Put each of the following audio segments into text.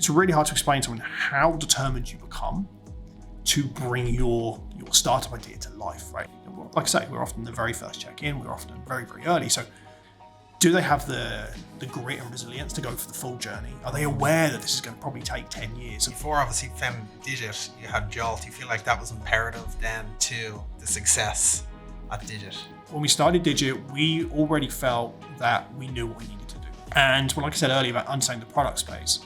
it's really hard to explain to someone how determined you become to bring your startup idea to life, right? Like I say, we're often the very first check-in, we're often very, very early. So do they have the grit and resilience to go for the full journey? Are they aware that this is going to probably take 10 years? Before obviously found Digit, you had Jolt. You feel like that was imperative then to the success at Digit? When we started Digit, we already felt that we knew what we needed to do. And like I said earlier about understanding the product space,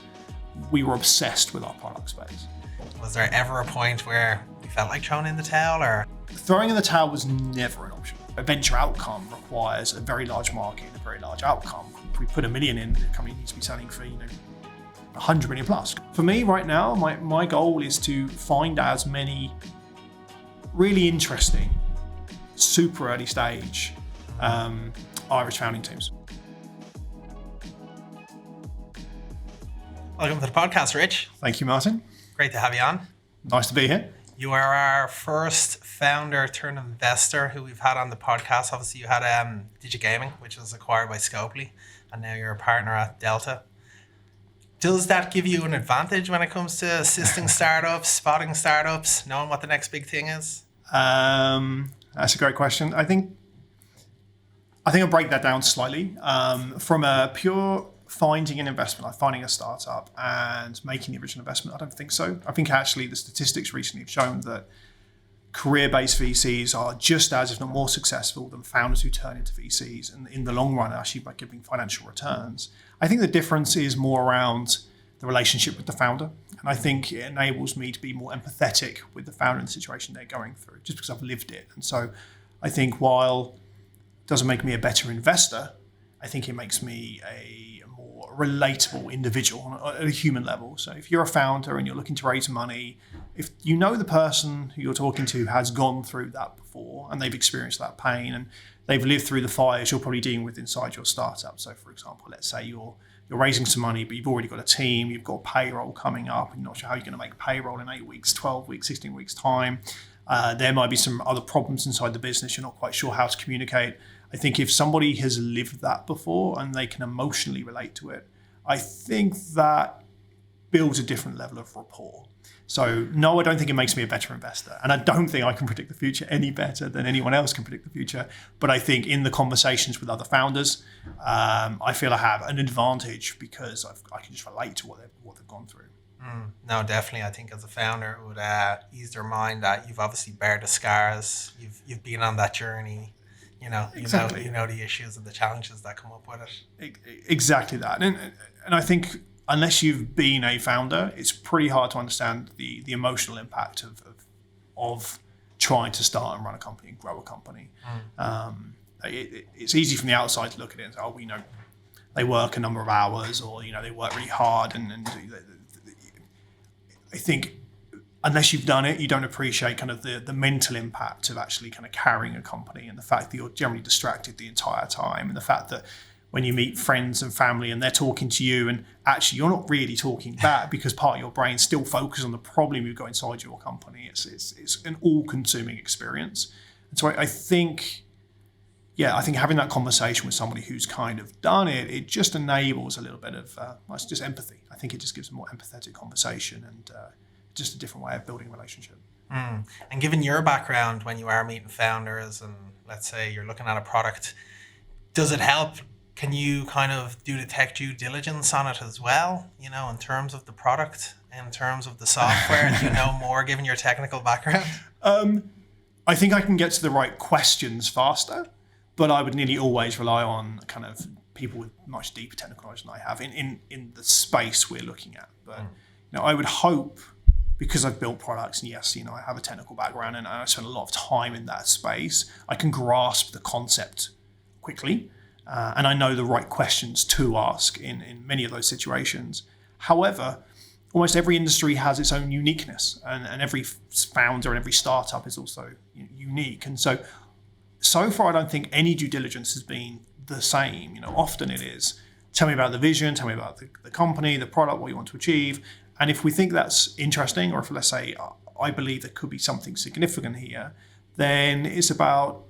we were obsessed with our product space. Was there ever a point where you felt like throwing in the towel, or? Throwing in the towel was never an option. A venture outcome requires a very large market and a very large outcome. If we put $1 million in, the company needs to be selling for 100 million plus. For me right now, my goal is to find as many really interesting, super early stage Irish founding teams. Welcome to the podcast, Rich. Thank you, Martin. Great to have you on. Nice to be here. You are our first founder turned investor who we've had on the podcast. Obviously, you had Digit Gaming, which was acquired by Scopely, and now you're a partner at Delta. Does that give you an advantage when it comes to assisting startups, spotting startups, knowing what the next big thing is? That's a great question. I think I'll break that down slightly. From a pure finding an investment, like finding a startup and making the original investment, I don't think so. I think actually the statistics recently have shown that career-based VCs are just as, if not more successful than founders who turn into VCs and in the long run actually by giving financial returns. I think the difference is more around the relationship with the founder. And I think it enables me to be more empathetic with the founder in the situation they're going through, just because I've lived it. And so I think while it doesn't make me a better investor, I think it makes me a more relatable individual at a human level. So if you're a founder and you're looking to raise money, if you know the person who you're talking to has gone through that before and they've experienced that pain and they've lived through the fires you're probably dealing with inside your startup. So for example, let's say you're raising some money, but you've already got a team, you've got payroll coming up, and you're not sure how you're going to make payroll in 8 weeks, 12 weeks, 16 weeks time. There might be some other problems inside the business. You're not quite sure how to communicate. I think if somebody has lived that before and they can emotionally relate to it, I think that builds a different level of rapport. So no, I don't think it makes me a better investor. And I don't think I can predict the future any better than anyone else can predict the future. But I think in the conversations with other founders, I feel I have an advantage because I can just relate to what they've gone through. No, definitely. I think as a founder, it would ease their mind that you've obviously bared the scars. You've been on that journey. Exactly. You know the issues and the challenges that come up with it. Exactly that. And I think unless you've been a founder, it's pretty hard to understand the emotional impact of trying to start and run a company and grow a company. It's easy from the outside to look at it and say, we know they work a number of hours or, they work really hard. And I think unless you've done it, you don't appreciate kind of the mental impact of actually kind of carrying a company and the fact that you're generally distracted the entire time and the fact that when you meet friends and family and they're talking to you and actually you're not really talking back because part of your brain still focuses on the problem you've got inside your company. It's an all-consuming experience. And so I think having that conversation with somebody who's kind of done it, it just enables a little bit of it's just empathy. I think it just gives a more empathetic conversation and just a different way of building a relationship. And given your background when you are meeting founders and let's say you're looking at a product, does it help? Can you kind of do the tech due diligence on it as well, in terms of the product, in terms of the software? Do you know more given your technical background? I think I can get to the right questions faster, but I would nearly always rely on kind of people with much deeper technical knowledge than I have in the space we're looking at. But I would hope, because I've built products and yes, I have a technical background and I spend a lot of time in that space, I can grasp the concept quickly. And I know the right questions to ask in many of those situations. However, almost every industry has its own uniqueness and every founder and every startup is also unique. And so far, I don't think any due diligence has been the same. Often it is, tell me about the vision, tell me about the company, the product, what you want to achieve. And if we think that's interesting, or if let's say, I believe there could be something significant here, then it's about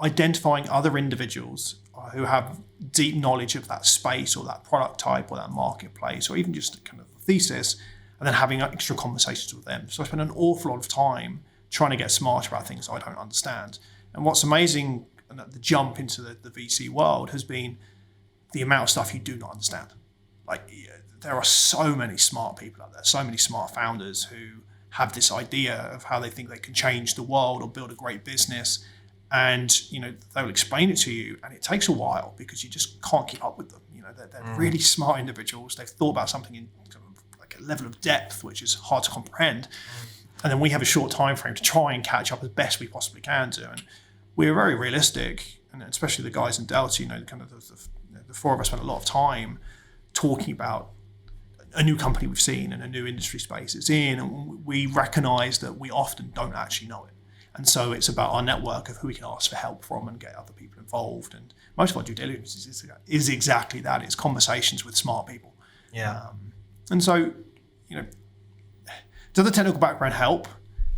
identifying other individuals who have deep knowledge of that space or that product type or that marketplace or even just kind of thesis, and then having extra conversations with them. So I spend an awful lot of time trying to get smarter about things I don't understand. And what's amazing, the jump into the VC world, has been the amount of stuff you do not understand. Like, there are so many smart people out there, so many smart founders who have this idea of how they think they can change the world or build a great business. And, they'll explain it to you, and it takes a while because you just can't keep up with them. They're really smart individuals. They've thought about something in kind of like a level of depth which is hard to comprehend. And then we have a short time frame to try and catch up as best we possibly can do. And we're very realistic, and especially the guys in Delta, kind of the four of us spent a lot of time talking about a new company we've seen and a new industry space it's in, and we recognize that we often don't actually know it. And so it's about our network of who we can ask for help from and get other people involved. And most of our due diligence is exactly that. It's conversations with smart people. Yeah. And so, does the technical background help?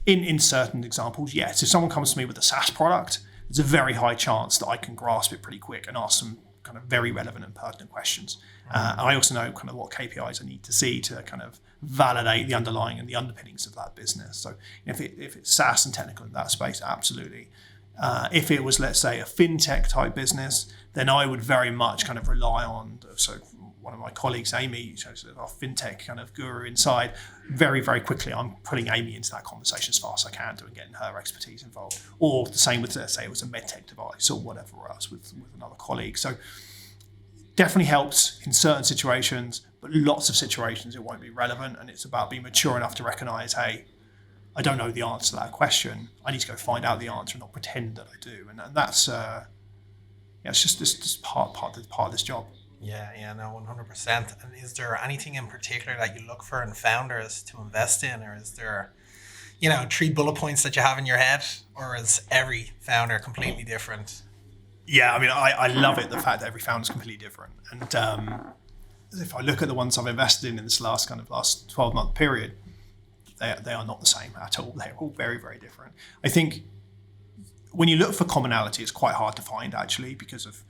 In certain examples, yes. If someone comes to me with a SaaS product, there's a very high chance that I can grasp it pretty quick and ask some kind of very relevant and pertinent questions. And I also know kind of what KPIs I need to see to kind of validate the underlying and the underpinnings of that business. So if it's SaaS and technical in that space, absolutely. If it was, let's say, a fintech type business, then I would very much kind of rely on, so one of my colleagues, Amy, our fintech kind of guru inside, very, very quickly I'm putting Amy into that conversation as fast as I can and getting her expertise involved. Or the same with, let's say, it was a medtech device or whatever else with another colleague. So definitely helps in certain situations, but lots of situations it won't be relevant, and it's about being mature enough to recognize, hey, I don't know the answer to that question. I need to go find out the answer and not pretend that I do. And that's it's just this part of this job. Yeah, no, 100%. And is there anything in particular that you look for in founders to invest in, or is there, 3 bullet points that you have in your head, or is every founder completely different? Yeah, I mean, I love it, the fact that every founder is completely different. And if I look at the ones I've invested in this last 12-month period, they are not the same at all. They're all very, very different. I think when you look for commonality, it's quite hard to find, actually, because of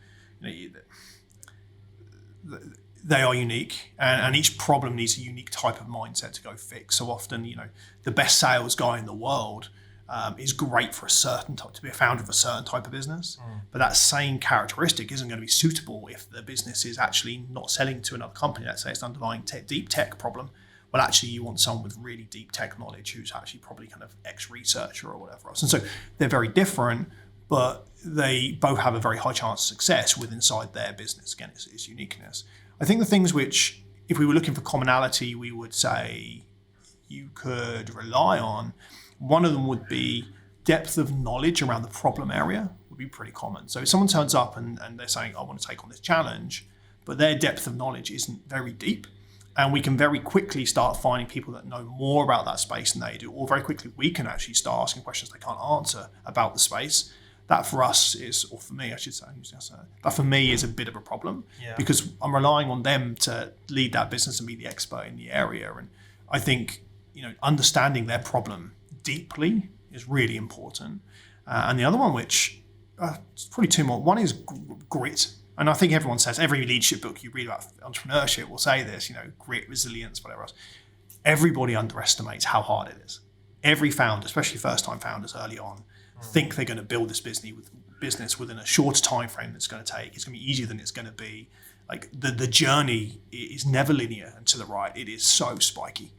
they are unique, and each problem needs a unique type of mindset to go fix. So often, the best sales guy in the world is great for a certain type, to be a founder of a certain type of business, but that same characteristic isn't going to be suitable if the business is actually not selling to another company. Let's say it's an underlying deep tech problem. Well, actually, you want someone with really deep tech knowledge who's actually probably kind of ex-researcher or whatever else. And so they're very different, but they both have a very high chance of success within inside their business. Again, it's uniqueness. I think the things which, if we were looking for commonality, we would say you could rely on, one of them would be depth of knowledge around the problem area would be pretty common. So if someone turns up and they're saying, I want to take on this challenge, but their depth of knowledge isn't very deep, and we can very quickly start finding people that know more about that space than they do, or very quickly we can actually start asking questions they can't answer about the space. That for us is, or for me, I should say, that for me is a bit of a problem, because I'm relying on them to lead that business and be the expert in the area. And I think, understanding their problem deeply is really important. And the other one, which it's probably two more. One is grit. And I think everyone says, every leadership book you read about entrepreneurship will say this, grit, resilience, whatever else. Everybody underestimates how hard it is. Every founder, especially first-time founders early on, think they're going to build this business within a shorter time frame that's going to take. It's going to be easier than it's going to be. Like the journey is never linear and to the right. It is so spiky.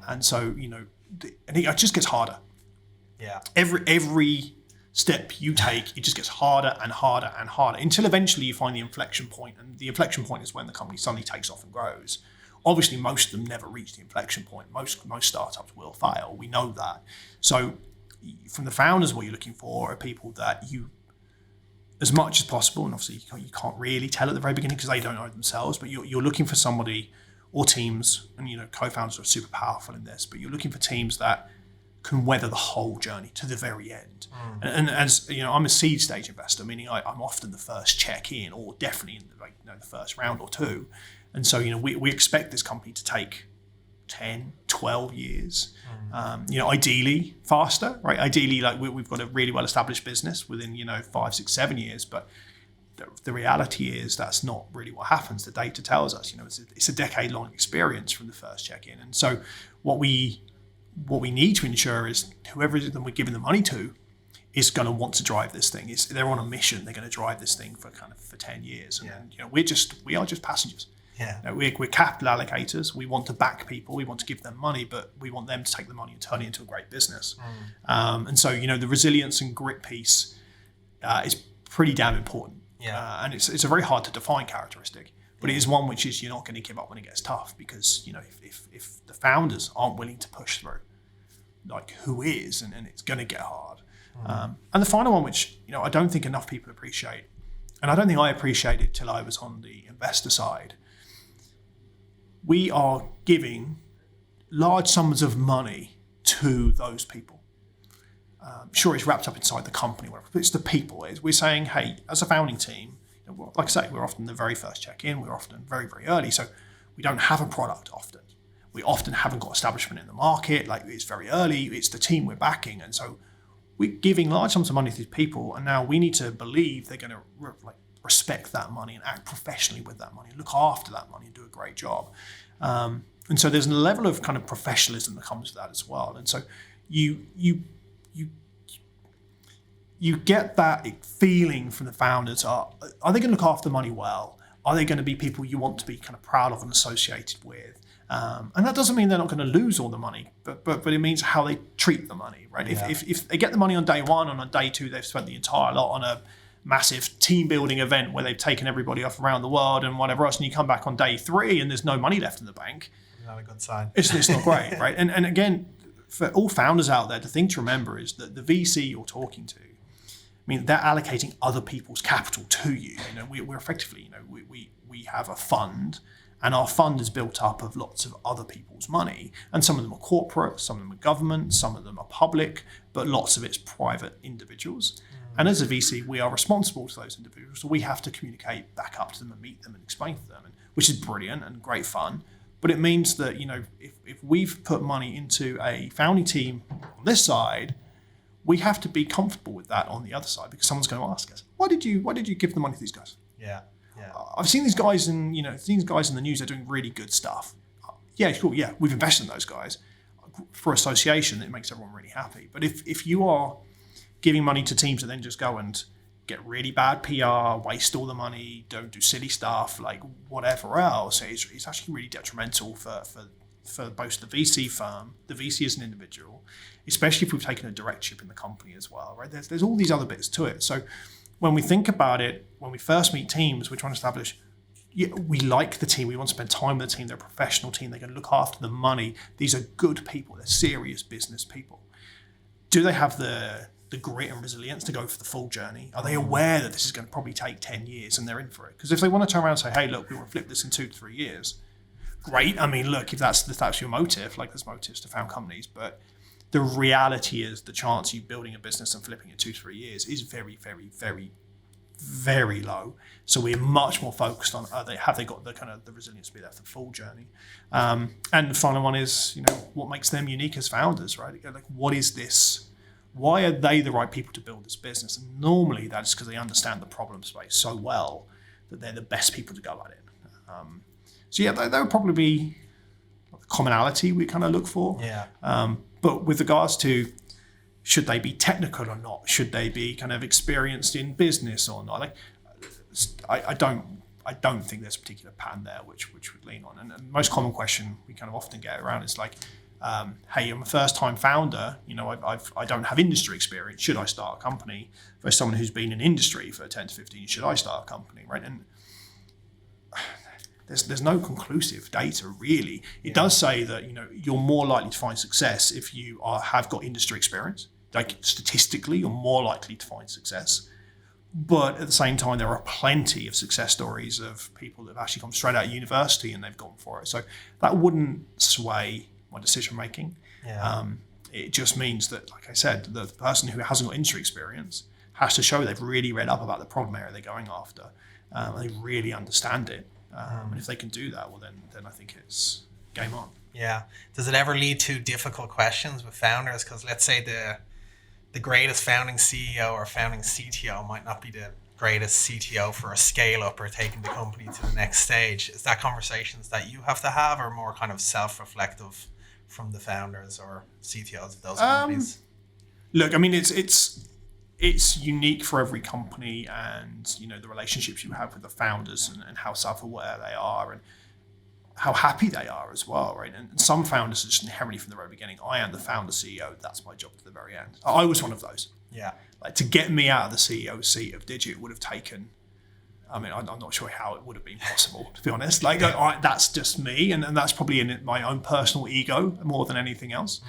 And so, and it just gets harder. Yeah. Every step you take, it just gets harder and harder and harder until eventually you find the inflection point. And the inflection point is when the company suddenly takes off and grows. Obviously, most of them never reach the inflection point. Most startups will fail. We know that. So from the founders, what you're looking for are people that you, as much as possible, and obviously you can't really tell at the very beginning because they don't know themselves, but you're looking for somebody or teams, and co-founders are super powerful in this, but you're looking for teams that can weather the whole journey to the very end. And as I'm a seed stage investor, meaning I'm often the first check in, or definitely in the first round or two. And so we expect this company to take 10, 12 years. Ideally faster, right? Ideally, we've got a really well-established business within 5, 6, 7 years. But the reality is that's not really what happens. The data tells us, it's a decade-long experience from the first check-in. And so what we need to ensure is whoever it is that we're giving the money to is going to want to drive this thing. They're on a mission. They're going to drive this thing for 10 years. And then, we are just passengers. Yeah. We're capital allocators. We want to back people. We want to give them money, but we want them to take the money and turn it into a great business. And so, the resilience and grit piece is pretty damn important. Yeah. And it's a very hard to define characteristic, but it is one which is you're not going to give up when it gets tough, because if the founders aren't willing to push through, like who is, and it's going to get hard. And the final one, which I don't think enough people appreciate, and I don't think I appreciated till I was on the investor side. We are giving large sums of money to those people. Sure, it's wrapped up inside the company, but it's the people. We're saying, hey, as a founding team, like I say, we're often the very first check-in. We're often very, very early, so we don't have a product often. We often haven't got establishment in the market. Like, it's very early. It's the team we're backing, and so we're giving large sums of money to these people, and now we need to believe they're going to respect that money and act professionally with that money, look after that money, and do a great job. And so there's a level of kind of professionalism that comes with that as well. And so you get that feeling from the founders. Are they going to look after the money well? Are they going to be people you want to be kind of proud of and associated with? And that doesn't mean they're not going to lose all the money, but it means how they treat the money, right? Yeah. If they get the money on day one, and on day two they've spent the entire lot on a massive team building event where they've taken everybody off around the world and whatever else, and you come back on day three and there's no money left in the bank, not a good sign. It's not great, right? And again, for all founders out there, the thing to remember is that the VC you're talking to, they're allocating other people's capital to you. We're effectively, we have a fund, and our fund is built up of lots of other people's money. And some of them are corporate, some of them are government, some of them are public, but lots of it's private individuals. And as a VC, we are responsible to those individuals. So we have to communicate back up to them and meet them and explain to them, which is brilliant and great fun. But it means that, if we've put money into a founding team on this side, we have to be comfortable with that on the other side, because someone's going to ask us, why did you give the money to these guys? Yeah. I've seen these guys in the news. They're doing really good stuff. Yeah, cool. Yeah, we've invested in those guys for association. It makes everyone really happy. But if you are giving money to teams that then just go and get really bad PR, waste all the money, don't do silly stuff, like whatever else, it's actually really detrimental for both the VC firm, the VC as an individual, especially if we've taken a directorship in the company as well, right? There's all these other bits to it. So when we think about it, when we first meet teams, we're trying to establish, we like the team, we want to spend time with the team, they're a professional team, they're going to look after the money, these are good people, they're serious business people. Do they have the grit and resilience to go for the full journey? Are they aware that this is going to probably take 10 years and they're in for it? Because if they want to turn around and say, hey, look, we want to flip this in 2 to 3 years, great. Look, if that's your motive, like there's motives to found companies, but the reality is the chance of you building a business and flipping it 2 to 3 years is very, very, very, very low. So we're much more focused on have they got the kind of the resilience to be there for the full journey. And the final one is, what makes them unique as founders, right? Like, what is this? Why are they the right people to build this business? And normally that's because they understand the problem space so well that they're the best people to go at it. So yeah, there would probably be commonality we kind of look for. Yeah. But with regards to should they be technical or not, should they be kind of experienced in business or not? Like, I don't think there's a particular pattern there which would lean on. And the most common question we kind of often get around is like, hey, I'm a first-time founder. I don't have industry experience. Should I start a company? For someone who's been in industry for 10 to 15, should I start a company? Right? And there's no conclusive data really. It does say that you're more likely to find success if you have got industry experience. Like statistically, you're more likely to find success. But at the same time, there are plenty of success stories of people that have actually come straight out of university and they've gone for it. So that wouldn't sway my decision making. Yeah. It just means that, like I said, the person who hasn't got industry experience has to show they've really read up about the problem area they're going after. They really understand it. And if they can do that, well, then I think it's game on. Yeah. Does it ever lead to difficult questions with founders? Because let's say the greatest founding CEO or founding CTO might not be the greatest CTO for a scale up or taking the company to the next stage? Is that conversations that you have to have, or more kind of self-reflective from the founders or CTOs of those companies? Look, I mean, it's unique for every company, and the relationships you have with the founders and how self-aware they are and how happy they are as well, right? And some founders are just inherently from the very beginning, I am the founder CEO, that's my job to the very end. I was one of those. Yeah. Like, to get me out of the CEO seat of Digit would have taken, I mean, I'm not sure how it would have been possible, to be honest. Like, that's just me, and that's probably in my own personal ego more than anything else.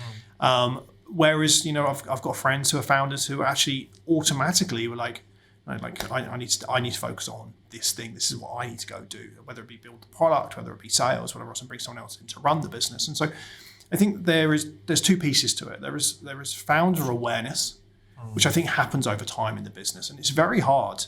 Whereas, I've got friends who are founders who actually automatically were like, I need to focus on this thing. This is what I need to go do, whether it be build the product, whether it be sales, whatever else, and bring someone else in to run the business. And so I think there's two pieces to it. There is founder awareness, which I think happens over time in the business. And it's very hard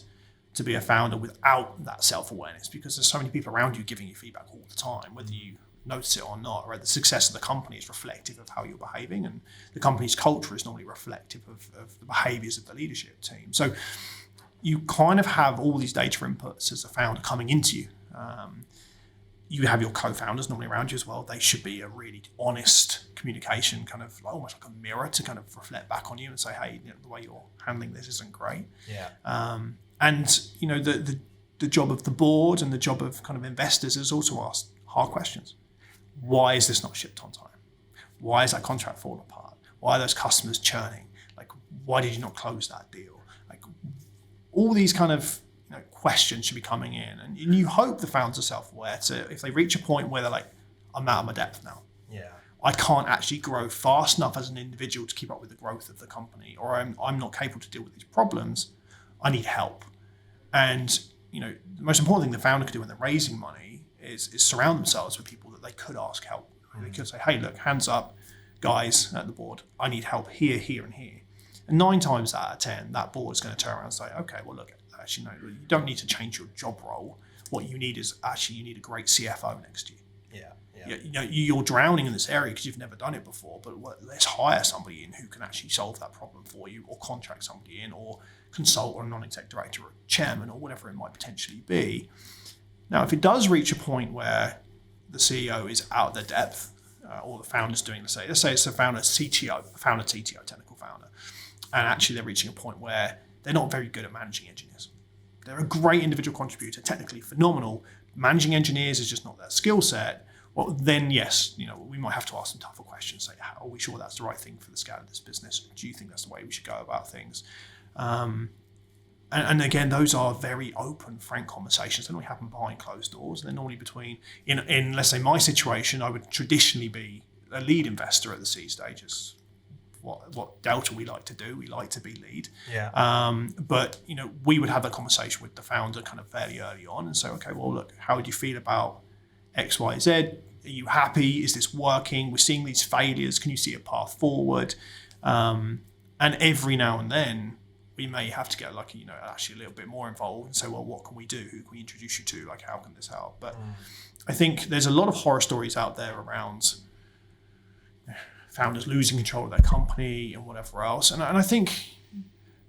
to be a founder without that self-awareness, because there's so many people around you giving you feedback all the time, whether you notice it or not, right? The success of the company is reflective of how you're behaving, and the company's culture is normally reflective of the behaviors of the leadership team. So you kind of have all these data inputs as a founder coming into you. You have your co-founders normally around you as well. They should be a really honest communication, kind of almost like a mirror to kind of reflect back on you and say, hey, the way you're handling this isn't great. Yeah. And the job of the board and the job of kind of investors is also ask hard questions. Why is this not shipped on time? Why is that contract falling apart? Why are those customers churning? Like, why did you not close that deal? Like, all these kind of questions should be coming in, and you hope the founders are self-aware to, if they reach a point where they're like, I'm out of my depth now. Yeah. I can't actually grow fast enough as an individual to keep up with the growth of the company, or I'm not capable to deal with these problems. I need help. And the most important thing the founder could do when they're raising money is surround themselves with people that they could ask help. They could say, hey, look, hands up, guys at the board, I need help here, here, and here. And 9 times out of 10, that board is going to turn around and say, okay, well, look, actually, no, you don't need to change your job role. What you need is you need a great CFO next to you. Yeah. You're drowning in this area because you've never done it before, but let's hire somebody in who can actually solve that problem for you, or contract somebody in, or consult or a non-exec director or chairman or whatever it might potentially be. Now, if it does reach a point where the CEO is out of their depth, or the founder's doing, let's say it's a founder CTO, technical founder, and actually they're reaching a point where they're not very good at managing engineers. They're a great individual contributor, technically phenomenal. Managing engineers is just not their skill set. Well, then yes, we might have to ask some tougher questions. Say, are we sure that's the right thing for the scale of this business? Do you think that's the way we should go about things? And again, those are very open, frank conversations. They normally happen behind closed doors. They're normally between, in let's say my situation, I would traditionally be a lead investor at the seed stages. What Delta we like to do, we like to be lead. Yeah. But we would have that conversation with the founder kind of fairly early on and say, okay, well, look, how would you feel about X, Y, Z? Are you happy? Is this working? We're seeing these failures. Can you see a path forward? And every now and then, we may have to get actually a little bit more involved and say, well, what can we do? Who can we introduce you to? Like, how can this help? But I think there's a lot of horror stories out there around founders losing control of their company and whatever else. And I think,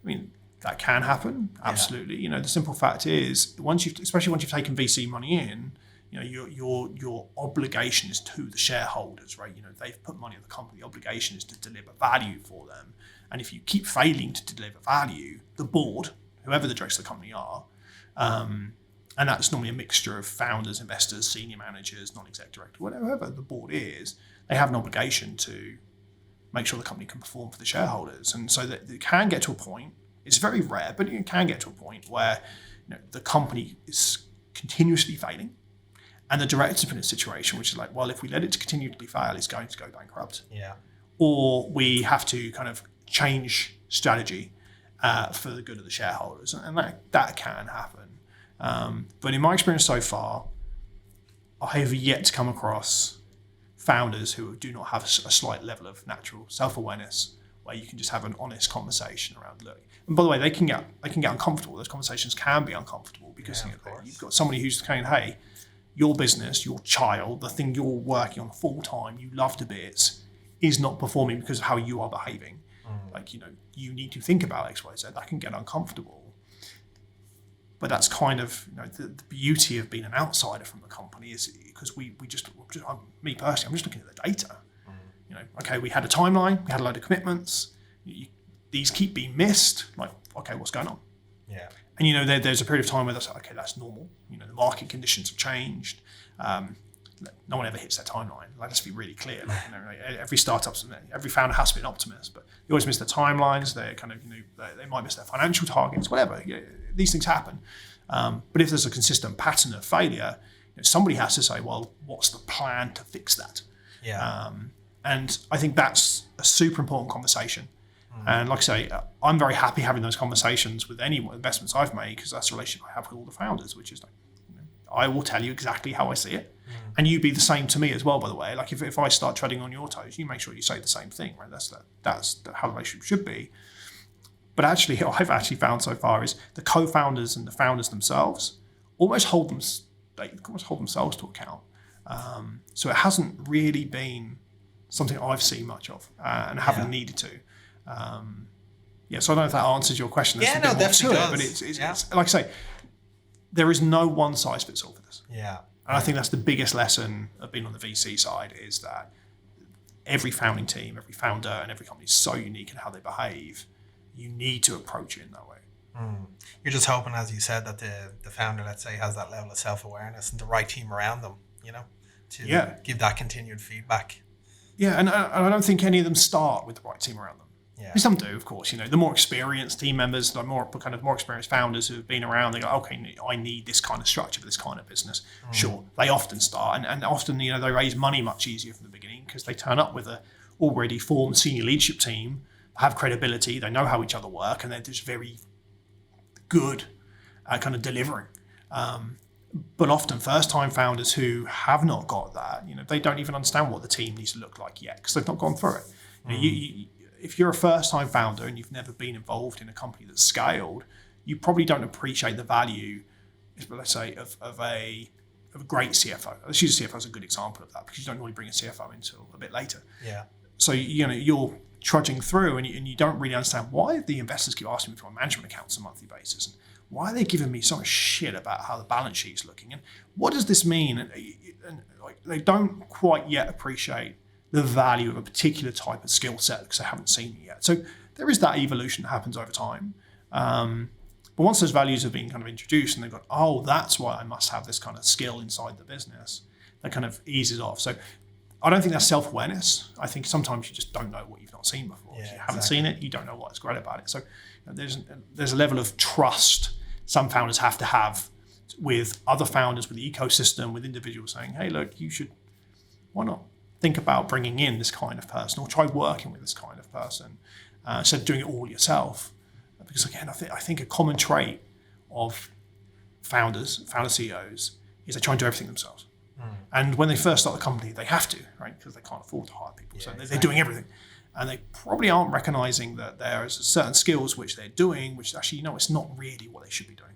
that can happen. Absolutely. Yeah. The simple fact is, especially once you've taken VC money in, your obligation is to the shareholders, right? They've put money in the company. The obligation is to deliver value for them. And if you keep failing to deliver value, the board, whoever the directors of the company are, and that's normally a mixture of founders, investors, senior managers, non-exec director, whatever the board is, they have an obligation to make sure the company can perform for the shareholders. And so that it can get to a point, it's very rare, but it can get to a point where the company is continuously failing. And the director's been in a situation which is like, well, if we let it continue to fail, it's going to go bankrupt. Yeah. Or we have to kind of change strategy for the good of the shareholders. And that can happen. But in my experience so far, I have yet to come across founders who do not have a slight level of natural self-awareness where you can just have an honest conversation around, look. And by the way, they can get uncomfortable. Those conversations can be uncomfortable because you've got somebody who's saying, hey, your business, your child, the thing you're working on full time, you love to bits, is not performing because of how you are behaving. You need to think about X, Y, Z. That can get uncomfortable. But that's kind of the beauty of being an outsider from the company is because me personally, I'm just looking at the data. Okay, we had a timeline, we had a load of commitments. These keep being missed. Like, okay, what's going on? Yeah. And there's a period of time where that's okay, that's normal. The market conditions have changed. No one ever hits their timeline. Let's be really clear. Every startup's, every founder has to be an optimist, but they always miss their timelines. They kind of, they might miss their financial targets, whatever. These things happen. But if there's a consistent pattern of failure, somebody has to say, well, what's the plan to fix that? Yeah. And I think that's a super important conversation. And like I say, I'm very happy having those conversations with any investments I've made because that's the relationship I have with all the founders, which is like, I will tell you exactly how I see it. And you be the same to me as well, by the way. Like if I start treading on your toes, you make sure you say the same thing, right? That's how the relationship should be. But actually, what I've actually found so far is the co-founders and the founders themselves almost hold themselves to account. So it hasn't really been something I've seen much of and haven't needed to. So I don't know if that answers your question. There's definitely does. But it's like I say, there is no one size fits all for this. Yeah. And I think that's the biggest lesson of being on the VC side is that every founding team, every founder, and every company is so unique in how they behave. You need to approach it in that way. You're just hoping, as you said, that the founder, let's say, has that level of self-awareness and the right team around them, to give that continued feedback. Yeah, and I don't think any of them start with the right team around them. Yeah. Some do, of course. The more experienced team members, the more experienced founders who have been around, they go, okay, I need this kind of structure for this kind of business. Sure, they often start, and often they raise money much easier from the beginning because they turn up with a already formed senior leadership team, have credibility, they know how each other work, and they're just very good at kind of delivering. But often first-time founders who have not got that, they don't even understand what the team needs to look like yet because they've not gone through it. If you're a first-time founder and you've never been involved in a company that's scaled, you probably don't appreciate the value, let's say, of a great CFO. Let's use a CFO as a good example of that because you don't really bring a CFO until a bit later. Yeah. So you're trudging through and you don't really understand why the investors keep asking me for my management accounts on a monthly basis and why are they giving me so much shit about how the balance sheet's looking and what does this mean? And they don't quite yet appreciate the value of a particular type of skill set because they haven't seen it yet. So there is that evolution that happens over time. But once those values have been kind of introduced and they've got, oh, that's why I must have this kind of skill inside the business, that kind of eases off. So I don't think that's self-awareness. I think sometimes you just don't know what you've not seen before. Yeah, if you haven't seen it, you don't know what's great about it. So there's a level of trust some founders have to have with other founders, with the ecosystem, with individuals saying, hey, look, why not think about bringing in this kind of person or try working with this kind of person instead of doing it all yourself. Because again, I think a common trait of founder CEOs is they try and do everything themselves. And when they first start the company, they have to, right? Because they can't afford to hire people. So they're doing everything. And they probably aren't recognizing that there's certain skills which they're doing, which actually, it's not really what they should be doing.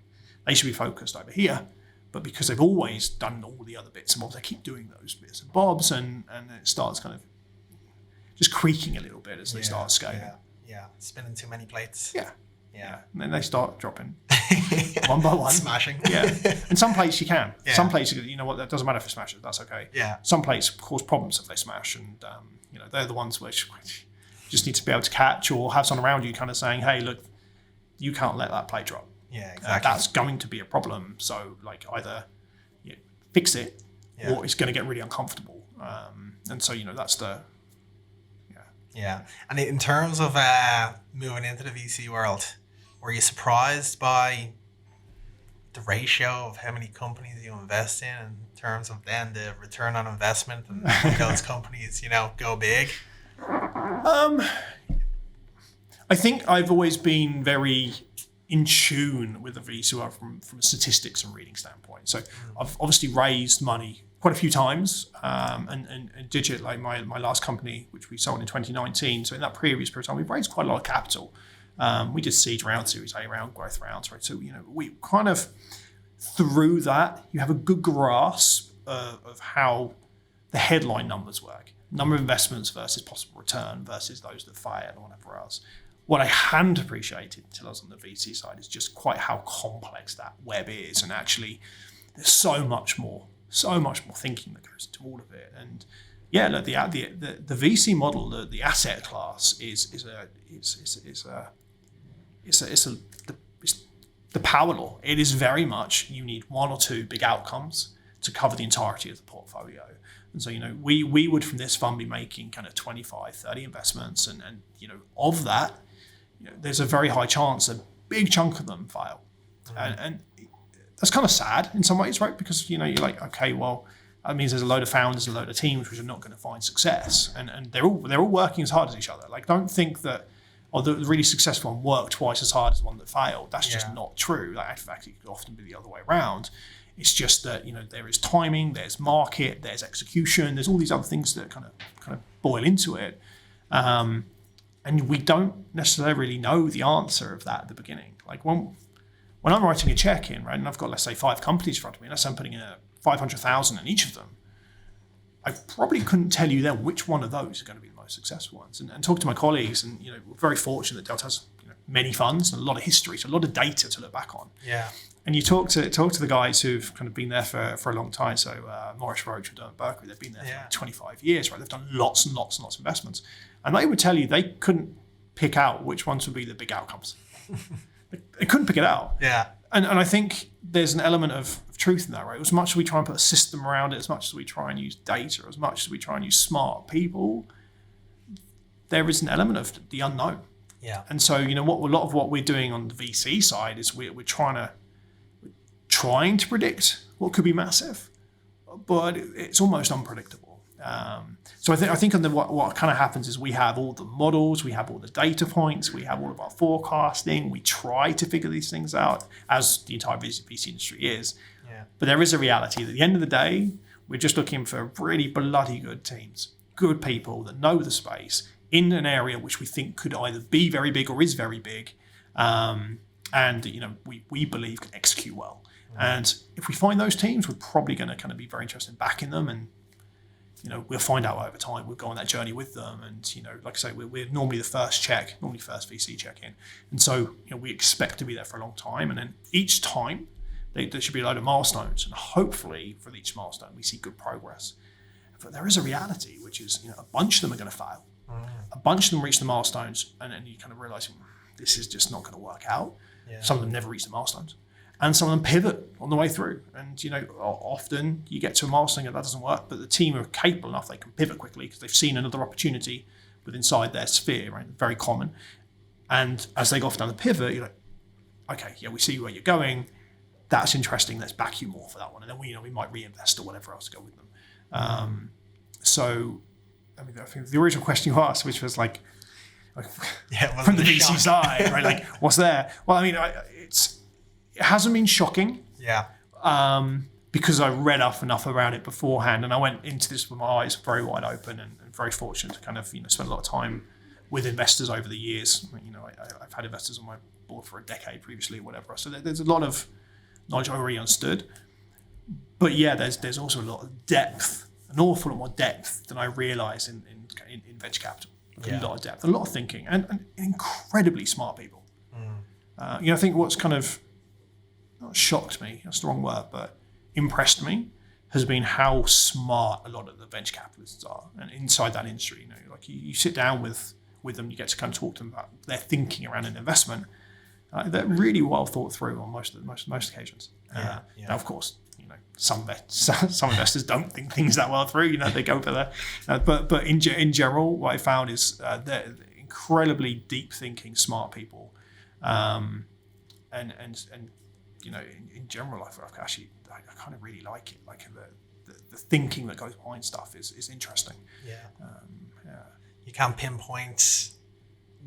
They should be focused over here. But because they've always done all the other bits and bobs, they keep doing those bits and bobs, and it starts kind of just creaking a little bit as they start scaling. Yeah, spinning too many plates. Yeah. Yeah. And then they start dropping one by one. Smashing. Yeah. And some plates you can. Yeah. Some plates, that doesn't matter if it smashes, that's okay. Yeah. Some plates cause problems if they smash, and they're the ones which you just need to be able to catch or have someone around you kind of saying, hey, look, you can't let that plate drop. Yeah, exactly. That's going to be a problem. So either fix it or it's going to get really uncomfortable. And so, that's the... Yeah. And in terms of moving into the VC world, were you surprised by the ratio of how many companies you invest in terms of then the return on investment and those companies, go big? I think I've always been very in tune with the VC world from a statistics and reading standpoint. So I've obviously raised money quite a few times, and Digit, like my last company, which we sold in 2019. So in that previous period of time, we've raised quite a lot of capital. We did seed round, Series A round, growth rounds, right? So we kind of through that, you have a good grasp of how the headline numbers work, number of investments versus possible return versus those that fail or whatever else. what I hadn't appreciated until I was on the VC side is just quite how complex that web is, and actually there's so much more thinking that goes into all of it. And yeah, look, the VC model, the asset class is the power law. It is very much, you need one or two big outcomes to cover the entirety of the portfolio. And so, we would from this fund be making kind of 25, 30 investments, and of that, there's a very high chance a big chunk of them fail. And that's kind of sad in some ways, right? Because, you're like, okay, well, that means there's a load of founders, a load of teams which are not going to find success. And they're all working as hard as each other. Like, don't think that, the really successful one worked twice as hard as the one that failed. That's just not true. Like, in fact, it could often be the other way around. It's just that, there is timing, there's market, there's execution, there's all these other things that kind of boil into it. And we don't necessarily know the answer of that at the beginning. Like when I'm writing a check in, right, and I've got, let's say, 5 companies in front of me, and let's say I'm putting in 500,000 in each of them, I probably couldn't tell you then which one of those are going to be the most successful ones. And talk to my colleagues, and we're very fortunate that Delta has many funds and a lot of history, so a lot of data to look back on. Yeah. And you talk to the guys who've kind of been there for a long time. So Morris Roach and Dermot Berkeley, they've been there for 25 years, right? They've done lots and lots and lots of investments. And they would tell you they couldn't pick out which ones would be the big outcomes. They couldn't pick it out. Yeah. And I think there's an element of truth in that, right? As much as we try and put a system around it, as much as we try and use data, as much as we try and use smart people, there is an element of the unknown. Yeah. And so, a lot of what we're doing on the VC side is we're trying to predict what could be massive, but it's almost unpredictable. So I think what kind of happens is we have all the models, we have all the data points, we have all of our forecasting, we try to figure these things out, as the entire VC industry is. Yeah. But there is a reality that at the end of the day, we're just looking for really bloody good teams, good people that know the space in an area which we think could either be very big or is very big, and we believe can execute well. And if we find those teams, we're probably going to kind of be very interested in backing them, and we'll find out over time. We'll go on that journey with them, and like I say, we're normally the first VC check in, and so we expect to be there for a long time. And then each time there should be a load of milestones, and hopefully for each milestone we see good progress. But there is a reality, which is a bunch of them are going to fail. A bunch of them reach the milestones, and then you kind of realize this is just not going to work out. Yeah. Some of them never reach the milestones. And some of them pivot on the way through. And, often you get to a milestone and that doesn't work, but the team are capable enough, they can pivot quickly because they've seen another opportunity inside their sphere, right? Very common. And as they go off down the pivot, you're like, okay, yeah, we see where you're going. That's interesting. Let's back you more for that one. And then we might reinvest or whatever else to go with them. I think the original question you asked, which was like from the VC side, right? Like, what's there? Well, it hasn't been shocking. Yeah. Because I read up enough around it beforehand, and I went into this with my eyes very wide open, and very fortunate to kind of spend a lot of time with investors over the years. I've had investors on my board for a decade previously, or whatever. So there's a lot of knowledge I already understood. But yeah, there's also a lot of depth. An awful lot more depth than I realised in venture capital. A lot of depth, a lot of thinking, and incredibly smart people. I think what's kind of not shocked me, that's the wrong word, but impressed me, has been how smart a lot of the venture capitalists are. And inside that industry, you sit down with them, you get to kind of talk to them about their thinking around an investment. They're really well thought through on most occasions. Now, of course, some investors don't think things that well through. They go for that. But in general, what I found is they're incredibly deep thinking, smart people, and in general, I kind of really like it. Like the thinking that goes behind stuff is interesting. Yeah. You can't pinpoint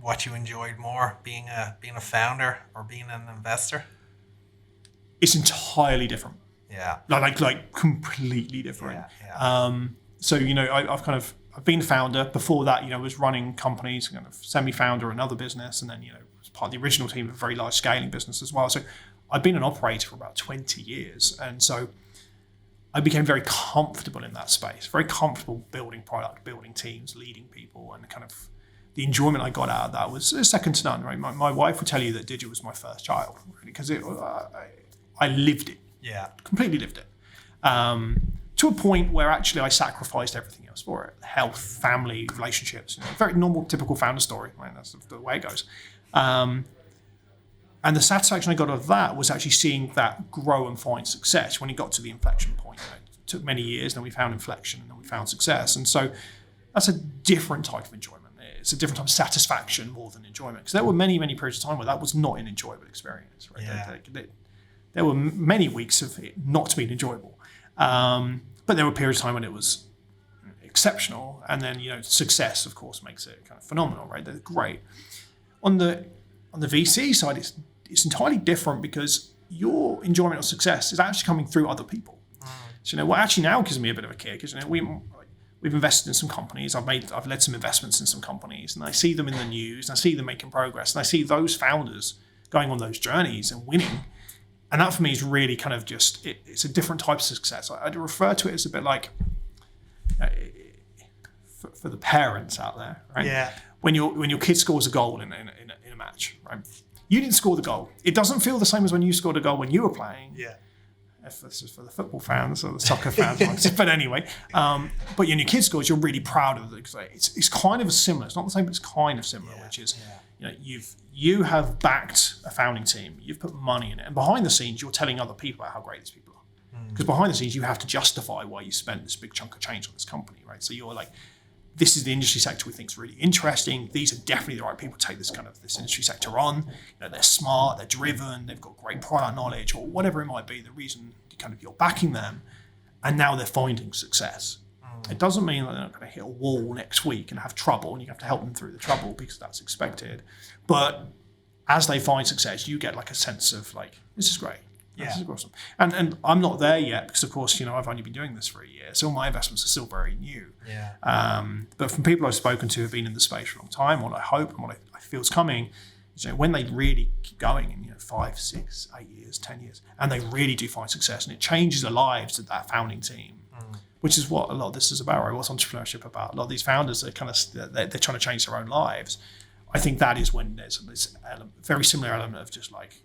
what you enjoyed more, being a founder or being an investor. It's entirely different. Yeah. Like completely different. Yeah. So I've been a founder. Before that, was running companies, kind of semi-founder another business, and then was part of the original team of a very large scaling business as well. So I've been an operator for about 20 years, and so I became very comfortable in that space. Very comfortable building product, building teams, leading people, and kind of the enjoyment I got out of that was second to none, right? My wife would tell you that Digit was my first child, really, because I lived it. Yeah. Completely lived it. To a point where actually I sacrificed everything else for it. Health, family, relationships. Very normal, typical founder story, right? That's the way it goes. And the satisfaction I got out of that was actually seeing that grow and find success when it got to the inflection point. It took many years, then we found inflection, and then we found success. And so that's a different type of enjoyment. It's a different type of satisfaction more than enjoyment. Because there were many, many periods of time where that was not an enjoyable experience. Right? Yeah. There were many weeks of it not being enjoyable. But there were periods of time when it was exceptional. And then, success, of course, makes it kind of phenomenal, right? They're great. On the VC side, it's entirely different because your enjoyment of success is actually coming through other people. So, what actually now gives me a bit of a kick is, we've invested in some companies. I've led some investments in some companies, and I see them in the news, and I see them making progress, and I see those founders going on those journeys and winning. And that for me is really kind of just, it's a different type of success. I'd refer to it as a bit like, for the parents out there, right? Yeah. When your kid scores a goal in a match, right? You didn't score the goal. It doesn't feel the same as when you scored a goal when you were playing. Yeah. If this is for the football fans or the soccer fans, but anyway, but when your kid scores, you're really proud of it. It's kind of similar. It's not the same, but it's kind of similar, which is, you have backed a founding team, you've put money in it, and behind the scenes, you're telling other people about how great these people are. Because behind the scenes, you have to justify why you spent this big chunk of change on this company, right? So you're like, this is the industry sector we think is really interesting. These are definitely the right people to take this industry sector on. They're smart, they're driven, they've got great product knowledge, or whatever it might be. The reason you're backing them, and now they're finding success. It doesn't mean that they're not going to hit a wall next week and have trouble, and you have to help them through the trouble because that's expected. But as they find success, you get like a sense of like, this is great. This is awesome. And I'm not there yet because, of course, I've only been doing this for a year. So all my investments are still very new. Yeah. But from people I've spoken to who've been in the space for a long time, what I hope and what I feel is coming is when they really keep going in 5, 6, 8 years, 10 years, and they really do find success, and it changes the lives of that founding team, which is what a lot of this is about, right? What's entrepreneurship about? A lot of these founders, they're trying to change their own lives. I think that is when there's this very similar element of just like,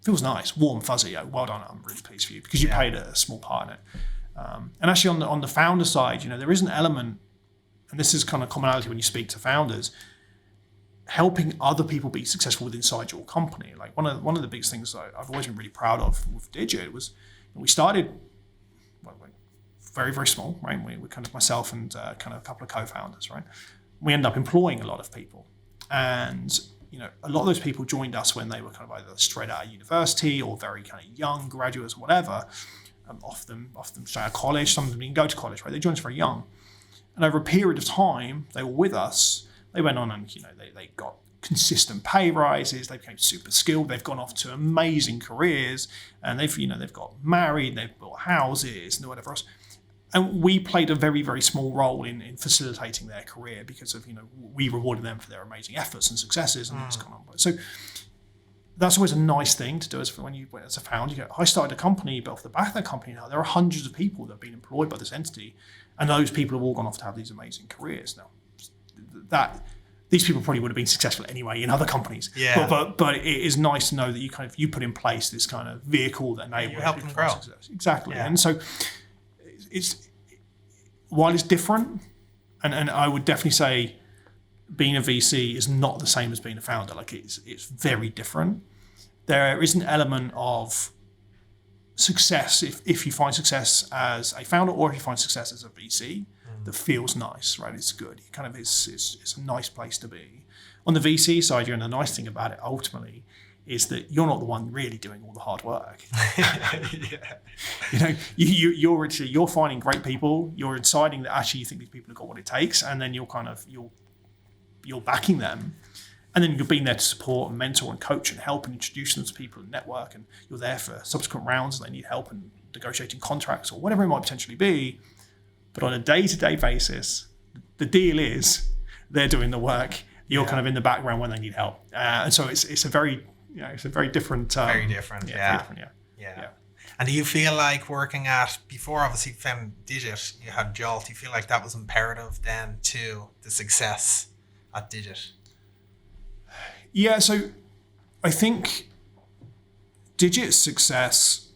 feels nice, warm, fuzzy. Well done, I'm really pleased for you because you played a small part in it. And actually on the founder side, there is an element, and this is kind of commonality when you speak to founders, helping other people be successful inside your company. Like one of the biggest things that I've always been really proud of with Digit was we started very, very small, right? We kind of myself and kind of a couple of co-founders, right? We ended up employing a lot of people, and a lot of those people joined us when they were kind of either straight out of university or very kind of young graduates or whatever. Often straight out of college. Some of them didn't go to college, right? They joined us very young, and over a period of time, they were with us. They went on and they got consistent pay rises. They became super skilled. They've gone off to amazing careers, and they've got married. They've built houses and whatever else. And we played a very, very small role in facilitating their career because of we rewarded them for their amazing efforts and successes, and it's gone on. So that's always a nice thing to do as a founder. I started a company, but off the back of that company now, there are hundreds of people that have been employed by this entity, and those people have all gone off to have these amazing careers now. That these people probably would have been successful anyway in other companies. Yeah. But it is nice to know that you put in place this kind of vehicle that enables you help them grow. Success. Exactly. Yeah. And so while it's different, and I would definitely say being a VC is not the same as being a founder. Like it's very different. There is an element of success if you find success as a founder or if you find success as a VC that feels nice, right? It's good. It kind of it's a nice place to be. On the VC side, and the nice thing about it ultimately is that you're not the one really doing all the hard work. You're finding great people. You're deciding that actually you think these people have got what it takes, and then you're backing them, and then you're being there to support and mentor and coach and help and introduce them to people and network, and you're there for subsequent rounds and they need help in negotiating contracts or whatever it might potentially be. But on a day-to-day basis, the deal is they're doing the work. You're kind of in the background when they need help, and so it's a very different. Very different. Very different. Yeah. And do you feel like working at, before obviously you found Digit, you had Jolt, you feel like that was imperative then to the success at Digit? Yeah, so I think Digit's success,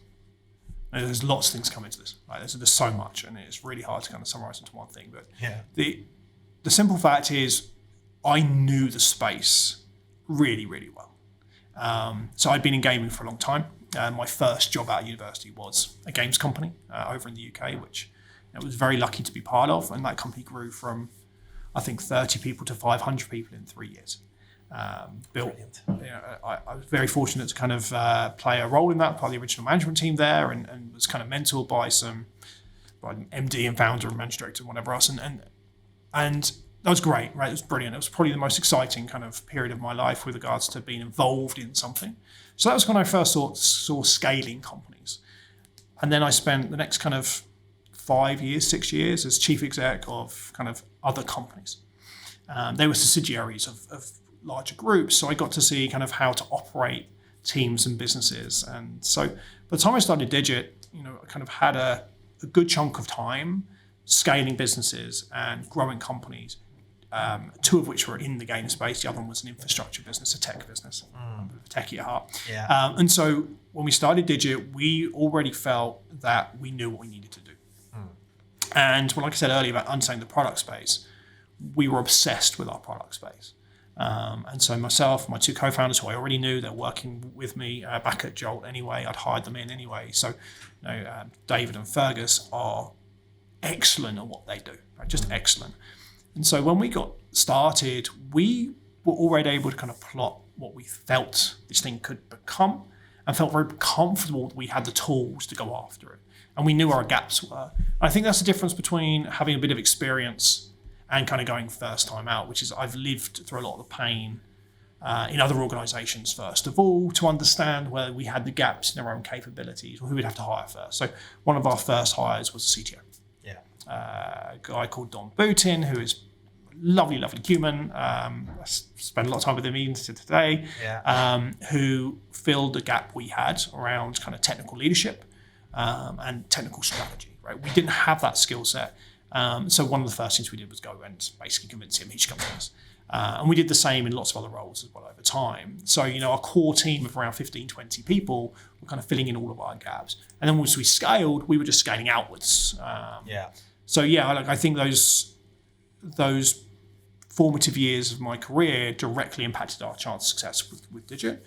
there's lots of things come into this. Right? There's so much, and it's really hard to kind of summarize into one thing. But the simple fact is, I knew the space really, really well. So I'd been in gaming for a long time. My first job out of university was a games company over in the UK, which I was very lucky to be part of. And that company grew from, I think, 30 people to 500 people in 3 years. Built. I was very fortunate to kind of play a role in that, part of the original management team there, and was kind of mentored by an MD and founder and managing director and whatever else. And that was great, right? It was brilliant. It was probably the most exciting kind of period of my life with regards to being involved in something. So that was when I first saw scaling companies. And then I spent the next kind of 5 years, 6 years as chief exec of kind of other companies. They were subsidiaries of larger groups. So I got to see kind of how to operate teams and businesses. And so by the time I started Digit, I kind of had a good chunk of time scaling businesses and growing companies. 2 of which were in the game space. The other one was an infrastructure business, a tech business, a techie at heart. Yeah. And so when we started Digit, we already felt that we knew what we needed to do. And like I said earlier about understanding the product space, we were obsessed with our product space. And so myself, my 2 co-founders who I already knew, they're working with me back at Jolt anyway. I'd hired them in anyway. So David and Fergus are excellent at what they do, right? Just excellent. And so when we got started, we were already able to kind of plot what we felt this thing could become and felt very comfortable that we had the tools to go after it. And we knew where our gaps were. I think that's the difference between having a bit of experience and kind of going first time out, which is I've lived through a lot of the pain in other organizations, first of all, to understand where we had the gaps in our own capabilities or who we'd have to hire first. So one of our first hires was a CTO. A guy called Don Boutin, who is a lovely, lovely human. I spent a lot of time with him even to today, who filled the gap we had around kind of technical leadership and technical strategy. Right, we didn't have that skill set. So one of the first things we did was go and basically convince him he should come to us. And we did the same in lots of other roles as well over time. So, our core team of around 15, 20 people were kind of filling in all of our gaps. And then once we scaled, we were just scaling outwards. So I think those formative years of my career directly impacted our chance of success with Digit.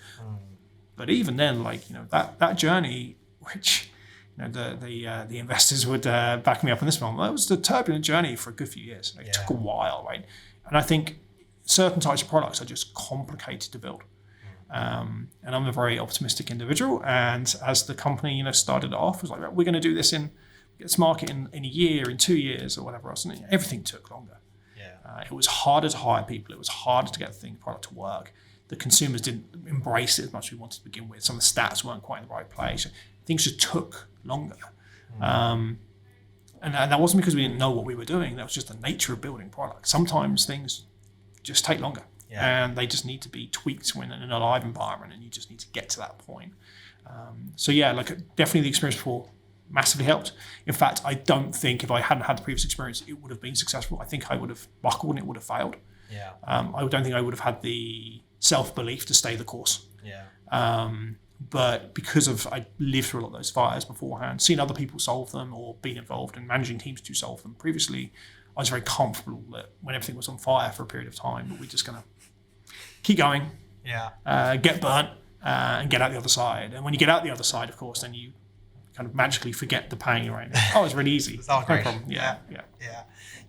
But even then, that journey, which the investors would back me up on this one, that was a turbulent journey for a good few years. It took a while, right? And I think certain types of products are just complicated to build. And I'm a very optimistic individual. And as the company, started off, it was like, we're going to do this get this market in a year, in 2 years, or whatever else. And everything took longer. It was harder to hire people. It was harder to get the product to work. The consumers didn't embrace it as much as we wanted to begin with. Some of the stats weren't quite in the right place. Things just took longer. And that wasn't because we didn't know what we were doing. That was just the nature of building products. Sometimes things just take longer. And they just need to be tweaked when in a live environment, and you just need to get to that point. Definitely the experience before massively helped. In fact, I don't think if I hadn't had the previous experience, it would have been successful. I think I would have buckled and it would have failed. I don't think I would have had the self-belief to stay the course. But because I lived through a lot of those fires beforehand, seen other people solve them or been involved in managing teams to solve them previously, I was very comfortable that when everything was on fire for a period of time, that we're just going to keep going, get burnt, and get out the other side. And when you get out the other side, of course, then you kind of magically forget the pain, right? Oh, it's really easy. It's all great. No problem. Yeah.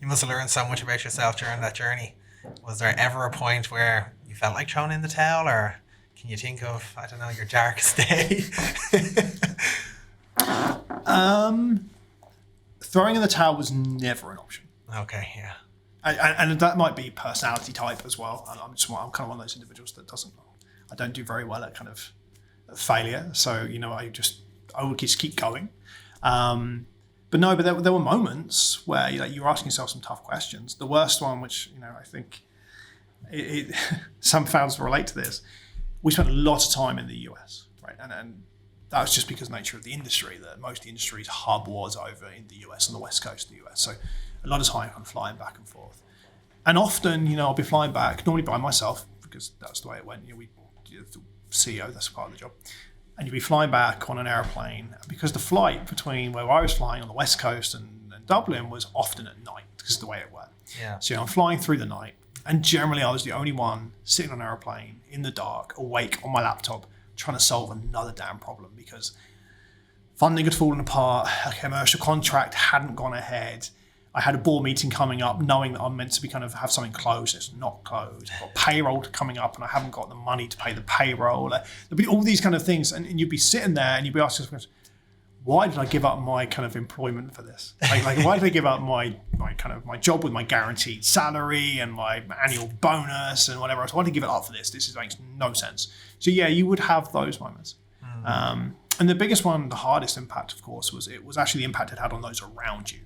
You must have learned so much about yourself during that journey. Was there ever a point where you felt like throwing in the towel, or can you think of, I don't know, your darkest day? Throwing in the towel was never an option. Okay, And that might be personality type as well. I'm kind of one of those individuals that I don't do very well at kind of failure. So, I would just keep going. But there were moments where you were asking yourself some tough questions. The worst one, which, I think some founders relate to this, we spent a lot of time in the US, right? And that was just because of the nature of the industry, that most of the industry's hub was over in the US, on the west coast of the US. So a lot of time kind of flying back and forth. And often, I'll be flying back, normally by myself, because that's the way it went. The CEO, that's part of the job. And you'd be flying back on an airplane, because the flight between where I was flying on the West Coast and Dublin was often at night, because of the way it went. Yeah. So I'm flying through the night, and generally I was the only one sitting on an airplane in the dark, awake on my laptop, trying to solve another damn problem, because funding had fallen apart, a commercial contract hadn't gone ahead. I had a board meeting coming up, knowing that I'm meant to be have something closed. It's not closed. I've got payroll coming up, and I haven't got the money to pay the payroll. There'll be all these kind of things, and you'd be sitting there and you'd be asking yourself, why did I give up my kind of employment for this? Like why did I give up my job with my guaranteed salary and my annual bonus and whatever else? Why did I give it up for this? This makes no sense. So yeah, you would have those moments. And the biggest one, the hardest impact, of course, was actually the impact it had on those around you.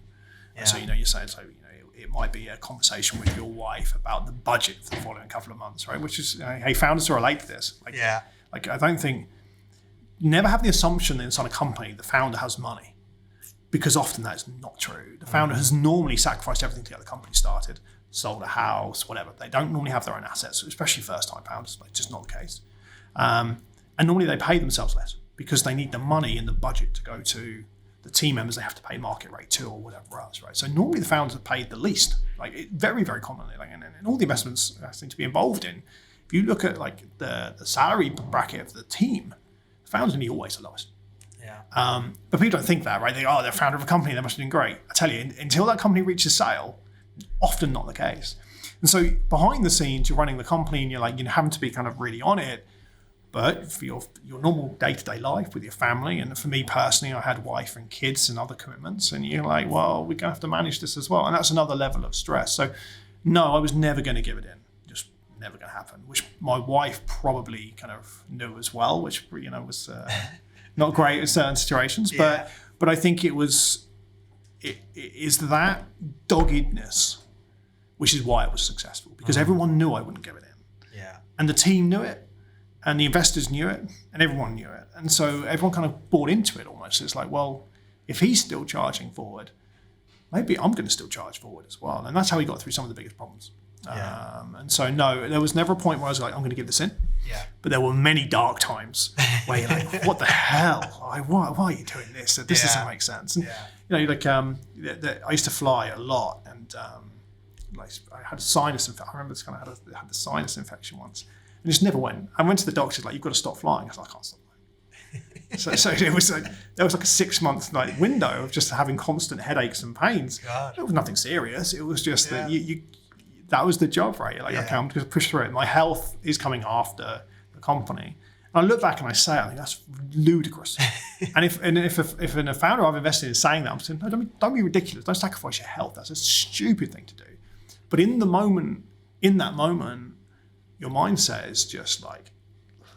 Yeah. So you're saying it might be a conversation with your wife about the budget for the following couple of months, right? Which is, hey, founders to relate to this. I don't think, never have the assumption that inside a company the founder has money, because often that's not true. The founder has normally sacrificed everything to get the company started, sold a house, whatever. They don't normally have their own assets, especially first-time founders. Like, just not the case. And normally they pay themselves less because they need the money in the budget to go to the team members they have to pay market rate to, or whatever else, right? So normally the founders are paid the least, very, very commonly. And all the investments seem to be involved in. If you look at the salary bracket of the team, the founders are nearly always the lowest. Yeah. But people don't think that, right? They're founder of a company, they must be doing great. I tell you, until that company reaches sale, often not the case. And so behind the scenes, you're running the company and you're having to be kind of really on it. But for your normal day-to-day life with your family, and for me personally, I had wife and kids and other commitments, and you're like, well, we're going to have to manage this as well. And that's another level of stress. So no, I was never going to give it in. Just never going to happen, which my wife probably kind of knew as well, which, was not great in certain situations. Yeah. But I think it is that doggedness, which is why it was successful, because everyone knew I wouldn't give it in. Yeah. And the team knew it. And the investors knew it, and everyone knew it. And so everyone kind of bought into it almost. It's like, well, if he's still charging forward, maybe I'm going to still charge forward as well. And that's how we got through some of the biggest problems. Yeah. And so, no, there was never a point where I was like, I'm going to give this in. Yeah. But there were many dark times where you're like, what the hell? Why are you doing this? This doesn't make sense. And, I used to fly a lot, and I had a sinus infection. I remember this I had the sinus infection once. And it just never went. I went to the doctor, you've got to stop flying. I was like, I can't stop flying. so it was there was like a 6-month window of just having constant headaches and pains. God. It was nothing serious. It was just that that was the job, right? Okay, I'm going to push through it. My health is coming after the company. And I look back and I say, I think that's ludicrous. and if a founder I've invested in saying that, I'm saying, no, don't be ridiculous. Don't sacrifice your health. That's a stupid thing to do. But in that moment, your mindset is just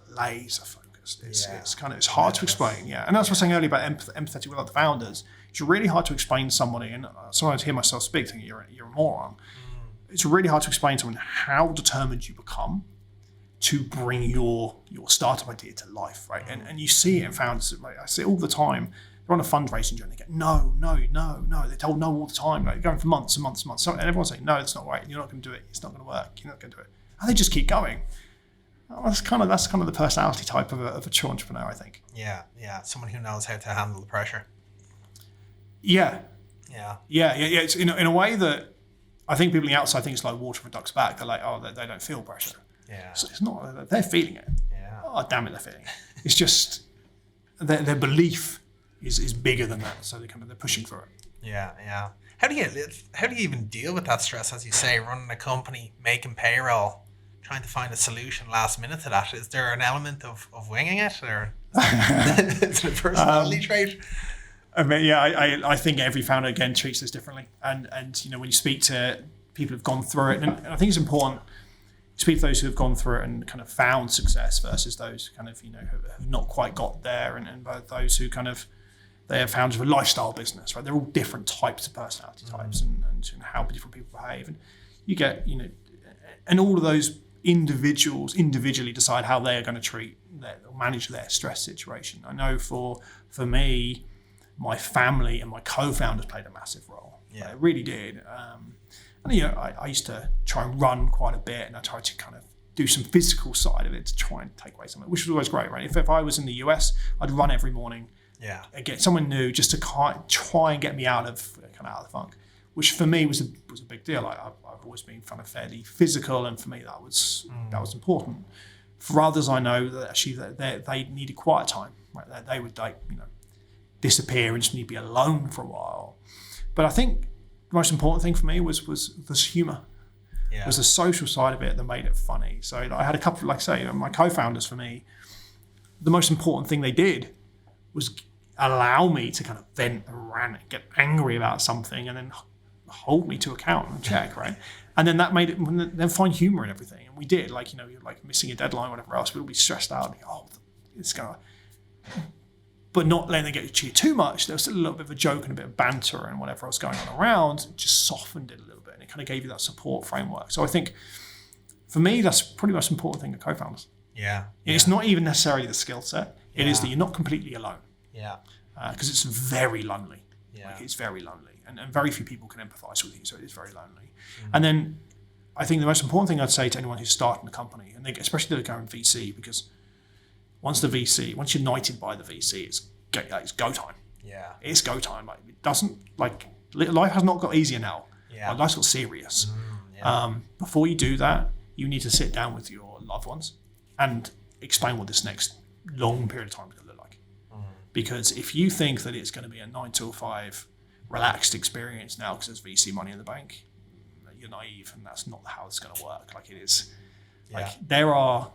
laser focused. It's hard to explain. And that's what I was saying earlier about empathetic with other founders. It's really hard to explain to somebody, and sometimes I hear myself speak thinking you're a moron. It's really hard to explain to someone how determined you become to bring your startup idea to life, right? And you see it in founders. I see it all the time. They're on a fundraising journey. They get no. They're told no all the time. Going for months and months and months. And everyone's saying, no, it's not right. You're not going to do it. It's not going to work. You're not going to do it. And they just keep going. Well, that's kind of the personality type of a true entrepreneur, I think. Yeah. Someone who knows how to handle the pressure. Yeah. Yeah. It's in a way that I think people on the outside think it's like water for a duck's back. They're like, oh, they don't feel pressure. Yeah. So it's not. They're feeling it. Yeah. Oh, damn it, they're feeling it. It's just their belief is bigger than that. So they're pushing for it. Yeah. How do you even deal with that stress, as you say, running a company, making payroll, trying to find a solution last minute to that? Is there an element of winging it, or is it a personality trait? I mean, I think every founder again treats this differently, and when you speak to people who've gone through it, and I think it's important to speak to those who have gone through it and kind of found success versus those kind of who have not quite got there, and both those who kind of they are founders of a lifestyle business, right? They're all different types of personality types and how different people behave, and you get and all of those individuals individually decide how they are going to manage their stress situation. I know for me, my family and my co-founders played a massive role. Yeah. It really did. And I used to try and run quite a bit, and I tried to kind of do some physical side of it to try and take away some of it, which was always great, right? If I was in the US, I'd run every morning. Yeah. Get someone new just to try and get me out of the funk, which for me was a big deal. I've always been kind of fairly physical, and for me that was important. For others, I know that actually they needed quiet time, right? They would disappear and just need to be alone for a while. But I think the most important thing for me was this humour. Yeah. It was the social side of it that made it funny. So I had a couple, like I say, my co-founders for me, the most important thing they did was allow me to kind of vent and rant and get angry about something and then hold me to account and check, right? And then that made it, then find humour in everything. And we did, you're like missing a deadline, whatever else, we'll be stressed out. It's going to, but not letting it get to you too much. There was still a little bit of a joke and a bit of banter and whatever else going on around, just softened it a little bit. And it kind of gave you that support framework. So I think for me, that's probably the most important thing of co-founders. Yeah. It's not even necessarily the skill set. It is that you're not completely alone. Yeah. Because it's very lonely. Yeah. It's very lonely. And very few people can empathise with you, so it is very lonely. And then I think the most important thing I'd say to anyone who's starting a company, and especially they're going VC, because once you're knighted by the VC, it's go time. Yeah. It's go time. It doesn't, life has not got easier now. Yeah. Life's got serious. Before you do that, you need to sit down with your loved ones and explain what this next long period of time is going to look like. Because if you think that it's going to be a 9 to 5 relaxed experience now because there's VC money in the bank, you're naive, and that's not how it's going to work. It is. There are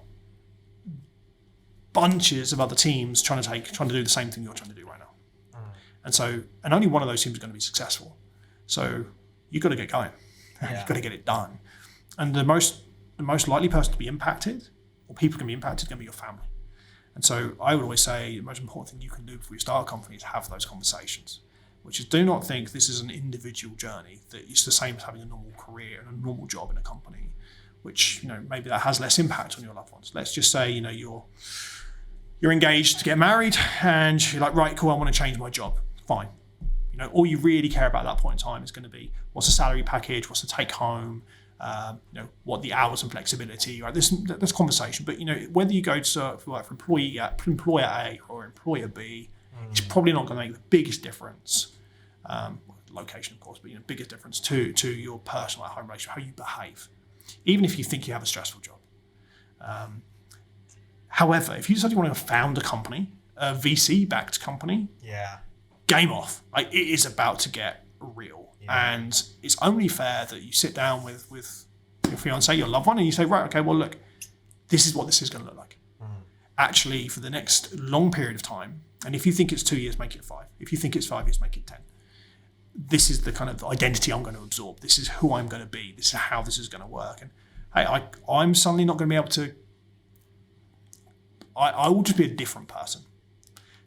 bunches of other teams trying to do the same thing you're trying to do right now. And only one of those teams is going to be successful. So you've got to get going. You've got to get it done. And the most likely person to be impacted, or people can be impacted, is going to be your family. And so I would always say the most important thing you can do before you start a company is have those conversations, which is do not think this is an individual journey, that it's the same as having a normal career and a normal job in a company, which, maybe that has less impact on your loved ones. Let's just say, you're engaged to get married and you're like, right, cool, I want to change my job. Fine. All you really care about at that point in time is going to be what's the salary package, what's the take home, what the hours and flexibility, right? There's conversation, but whether you go to work for employer A or employer B, it's probably not going to make the biggest difference. Location, of course, but biggest difference to your personal at-home relationship, how you behave, even if you think you have a stressful job. However, if you decide you want to found a company, a VC-backed company, game off. It is about to get real. And it's only fair that you sit down with your fiance, your loved one, and you say, right, okay, well, look, this is what this is going to look like. Actually, for the next long period of time, and if you think it's 2 years, make it 5. If you think it's 5 years, make it 10. This is the kind of identity I'm going to absorb. This is who I'm going to be. This is how this is going to work. And hey, I'm suddenly not going to be able to, I will just be a different person.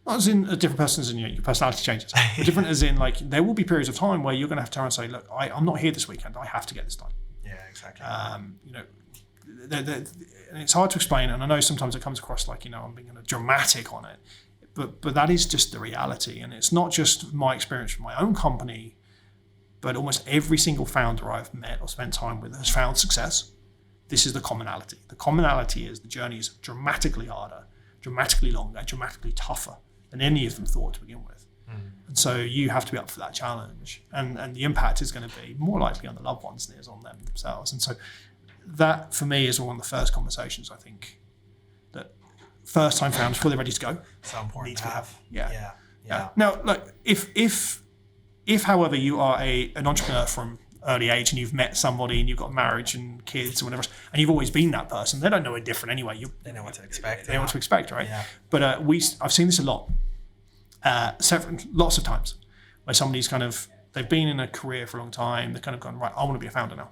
Not as in a different person as in your personality changes. But different as in there will be periods of time where you're going to have to turn and say, look, I'm not here this weekend. I have to get this done. Yeah, exactly. And it's hard to explain. And I know sometimes it comes across I'm being kind of dramatic on it. But that is just the reality. And it's not just my experience from my own company, but almost every single founder I've met or spent time with has found success. This is the commonality. The commonality is the journey is dramatically harder, dramatically longer, dramatically tougher than any of them thought to begin with. And so you have to be up for that challenge. And the impact is going to be more likely on the loved ones than it is on them themselves. And so that, for me, is one of the first conversations I think that first-time founders, before they're ready to go, so important need to to have. Yeah. Now, look, if however, you are an entrepreneur from early age and you've met somebody and you've got marriage and kids or whatever, and you've always been that person, they don't know it different anyway. They know what to expect. They know what to expect, right? Yeah. But I've seen this a lot, lots of times, where somebody's they've been in a career for a long time, they've kind of gone, right, I want to be a founder now.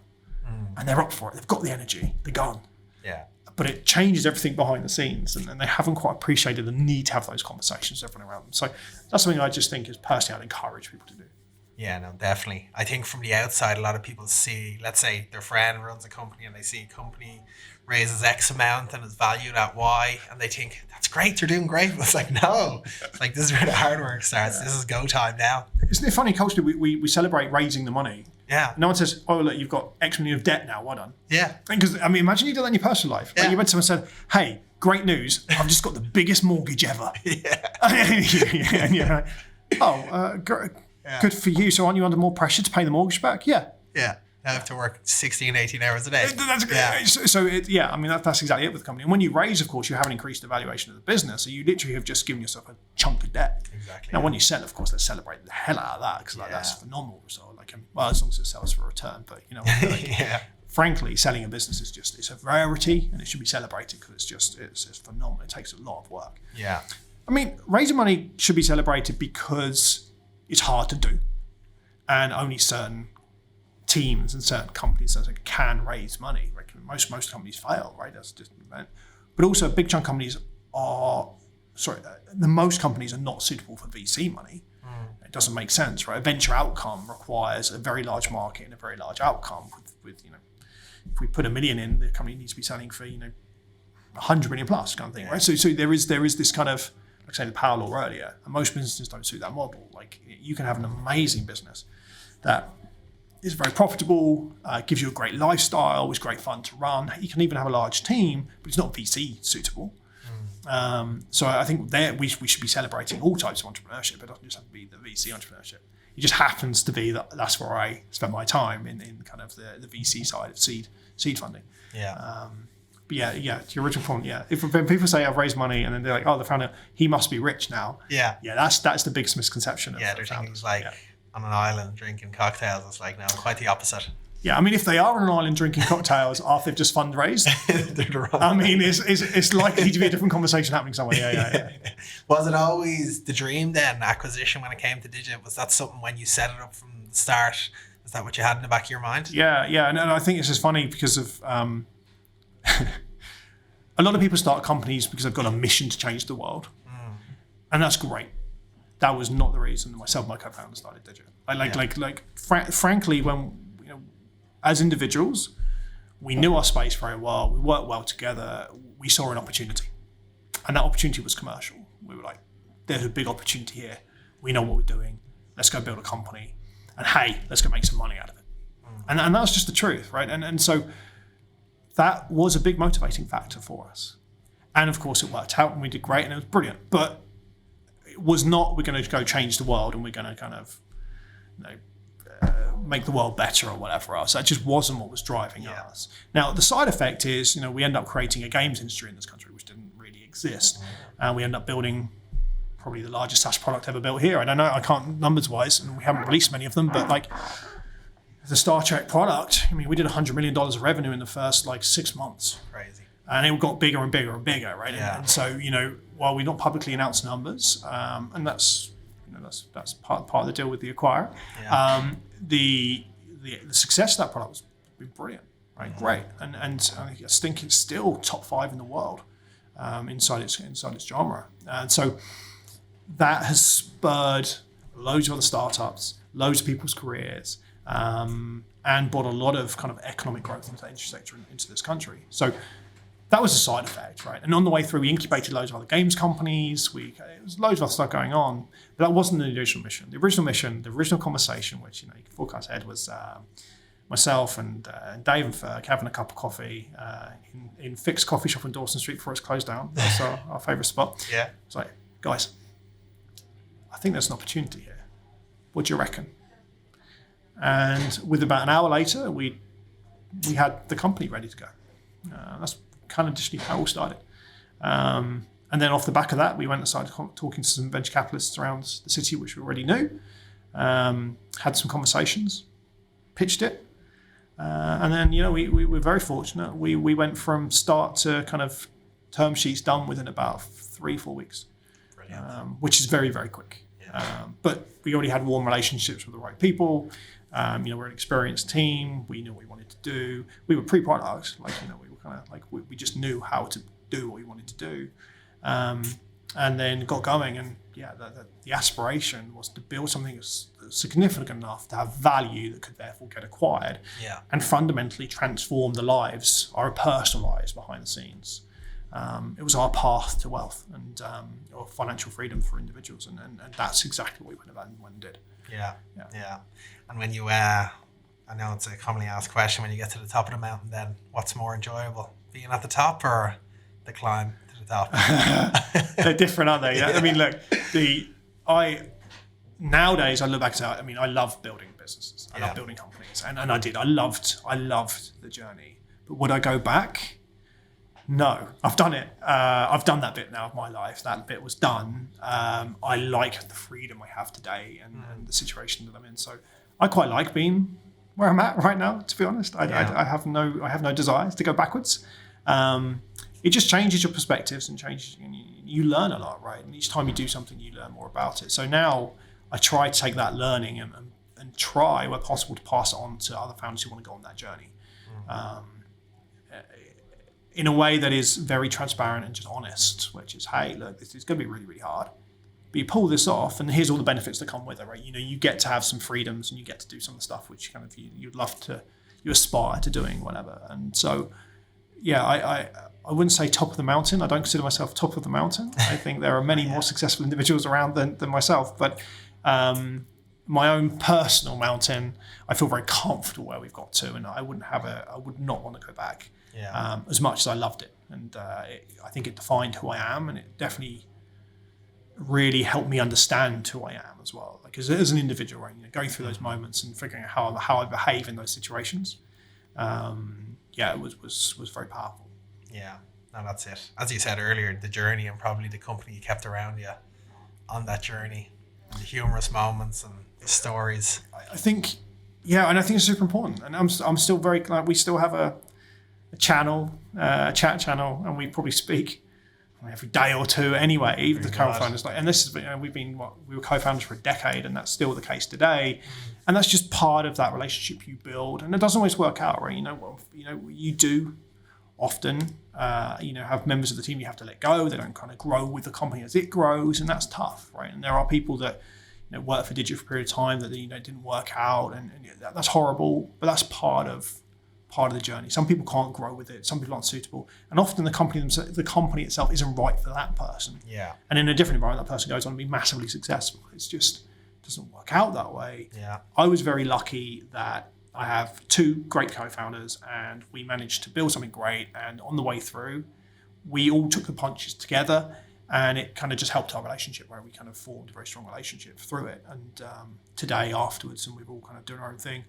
And they're up for it. They've got the energy. They're gone. Yeah. But it changes everything behind the scenes, and they haven't quite appreciated the need to have those conversations with everyone around them. So that's something I just think is personally I'd encourage people to do. Yeah, no, definitely. I think from the outside, a lot of people see, let's say their friend runs a company and they see a company raises X amount and is valued at Y, and they think, that's great, they're doing great. But it's no. It's this is where the hard work starts. This is go time now. Isn't it funny, culturally, we celebrate raising the money, Yeah. No one says, oh, look, you've got X million of debt now. Well done. Yeah. Because, I mean, imagine you did that in your personal life. Like Yeah. you went to someone and said, hey, great news. I've just got the biggest mortgage ever. Yeah. And you're like, oh, good for you. So aren't you under more pressure to pay the mortgage back? Yeah. Yeah. I have to work 16, 18 hours a day. I mean, that's exactly it with the company. And when you raise, of course, you haven't increased the valuation of the business. So you literally have just given yourself a chunk of debt. Exactly. Now, when you sell, of course, let's celebrate the hell out of that because that's a phenomenal result. Like, well, as long as it sells for a return, but frankly, selling a business is it's a rarity and it should be celebrated because it's phenomenal. It takes a lot of work. Yeah. I mean, raising money should be celebrated because it's hard to do, and only certain teams and certain companies can raise money. Right? Most companies fail, right? That's just an event. But also, big chunk companies most companies are not suitable for VC money. It doesn't make sense, right? A venture outcome requires a very large market and a very large outcome. With if we put $1 million in, the company needs to be selling for 100 million plus kind of thing, right? So there is this kind of, like I say, the power law earlier, and most businesses don't suit that model. Like you can have an amazing business that is very profitable, gives you a great lifestyle, is great fun to run. You can even have a large team, but it's not VC suitable. So I think we should be celebrating all types of entrepreneurship. It doesn't just have to be the VC entrepreneurship. It just happens to be that's where I spend my time in kind of the VC side of seed funding. Yeah. But to your original point, when people say I've raised money and then they're like, oh, the founder, he must be rich now. Yeah. Yeah, that's the biggest misconception. They're thinking it's like on an island drinking cocktails. It's like, no, quite the opposite. Yeah, I mean, if they are on an island drinking cocktails after they've just fundraised, I mean, it's likely to be a different conversation happening somewhere. Yeah. Was it always the dream then, acquisition, when it came to Digit? Was that something when you set it up from the start? Is that what you had in the back of your mind? Yeah, and I think it's just funny because of a lot of people start companies because they've got a mission to change the world, and that's great. That was not the reason that myself and my co-founder started Digit. Frankly, when as individuals, we knew our space very well. We worked well together. We saw an opportunity, and that opportunity was commercial. We were like, "There's a big opportunity here. We know what we're doing. Let's go build a company, and hey, let's go make some money out of it." And that's just the truth, right? And so that was a big motivating factor for us. And of course, it worked out, and we did great, and it was brilliant. But it was not we're going to go change the world, and we're going to kind of, make the world better or whatever else. That just wasn't what was driving us. Now, the side effect is, we end up creating a games industry in this country, which didn't really exist. And we end up building probably the largest SaaS product ever built here. I don't know, I can't numbers wise, and we haven't released many of them, but like the Star Trek product, I mean, we did $100 million of revenue in the first 6 months. Crazy. And it got bigger and bigger and bigger, right? Yeah. And so, while we not publicly announced numbers, and that's part of the deal with the acquirer. Yeah. The success of that product was brilliant, right? Great, and I think it's still top 5 in the world inside its genre, and so that has spurred loads of other startups, loads of people's careers, and brought a lot of kind of economic growth into the industry sector into this country. So that was a side effect, right? And on the way through, we incubated loads of other games companies. It was loads of other stuff going on, but that wasn't the original mission. The original conversation, which forecast head was myself and Dave and Ferg having a cup of coffee in Fix Coffee Shop on Dawson Street before it's closed down. That's our favourite spot. Yeah. It's like, guys, I think there's an opportunity here. What do you reckon? And with about an hour later, we had the company ready to go. That's kind of just how it all started. And then off the back of that, we went and started talking to some venture capitalists around the city, which we already knew, had some conversations, pitched it. And then, we were very fortunate. We went from start to kind of term sheets done within about 3-4 weeks, which is very, very quick. Yeah. But we already had warm relationships with the right people. We're an experienced team. We knew what we wanted to do. We were pre-product, we were kind of we just knew how to do what we wanted to do, and then got going. And the aspiration was to build something that's significant enough to have value that could therefore get acquired, and fundamentally transform the lives, our personal lives behind the scenes. It was our path to wealth and or financial freedom for individuals, and that's exactly what we went about and did. Yeah. And when you I know it's a commonly asked question when you get to the top of the mountain, then what's more enjoyable, being at the top or the climb to the top? They're different, aren't they? Yeah? I mean, look, nowadays I look back to, I mean, I love building businesses. I love building companies. And I did. I loved the journey. But would I go back? No, I've done it. I've done that bit now of my life. That bit was done. I like the freedom I have today and the situation that I'm in. So I quite like being where I'm at right now, to be honest. I have no desires to go backwards. It just changes your perspectives and changes. You learn a lot, right? And each time you do something, you learn more about it. So now I try to take that learning and try, where possible, to pass it on to other founders who want to go on that journey. In a way that is very transparent and just honest, which is, hey, look, this is going to be really, really hard. But you pull this off, and here's all the benefits that come with it, right? You get to have some freedoms, and you get to do some of the stuff which kind of you'd love to, you aspire to doing, whatever. And so, yeah, I wouldn't say top of the mountain. I don't consider myself top of the mountain. I think there are many more successful individuals around than myself. But my own personal mountain, I feel very comfortable where we've got to, and I would not want to go back. As much as I loved it, and I think it defined who I am, and it definitely really helped me understand who I am as well. Like as an individual, right? Going through those moments and figuring out how I behave in those situations. It was very powerful. Yeah, no, that's it. As you said earlier, the journey and probably the company you kept around you on that journey, the humorous moments and the stories. I think, and I think it's super important. And I'm still very glad we still have a channel, a chat channel, and we probably speak every day or two anyway. Even the co-founders, and this is, we were co-founders for a decade, and that's still the case today. And that's just part of that relationship you build, and it doesn't always work out, right? You do often, have members of the team you have to let go. They don't kind of grow with the company as it grows, and that's tough, right? And there are people that work for Digit for a period of time that didn't work out, and that's horrible. But that's part of the journey. Some people can't grow with it. Some people aren't suitable, and often the company itself isn't right for that person. Yeah. And in a different environment, that person goes on to be massively successful. It's just doesn't work out that way. Yeah. I was very lucky that I have two great co-founders, and we managed to build something great. And on the way through, we all took the punches together, and it kind of just helped our relationship, where we kind of formed a very strong relationship through it. And today, afterwards, and we've all kind of doing our own thing,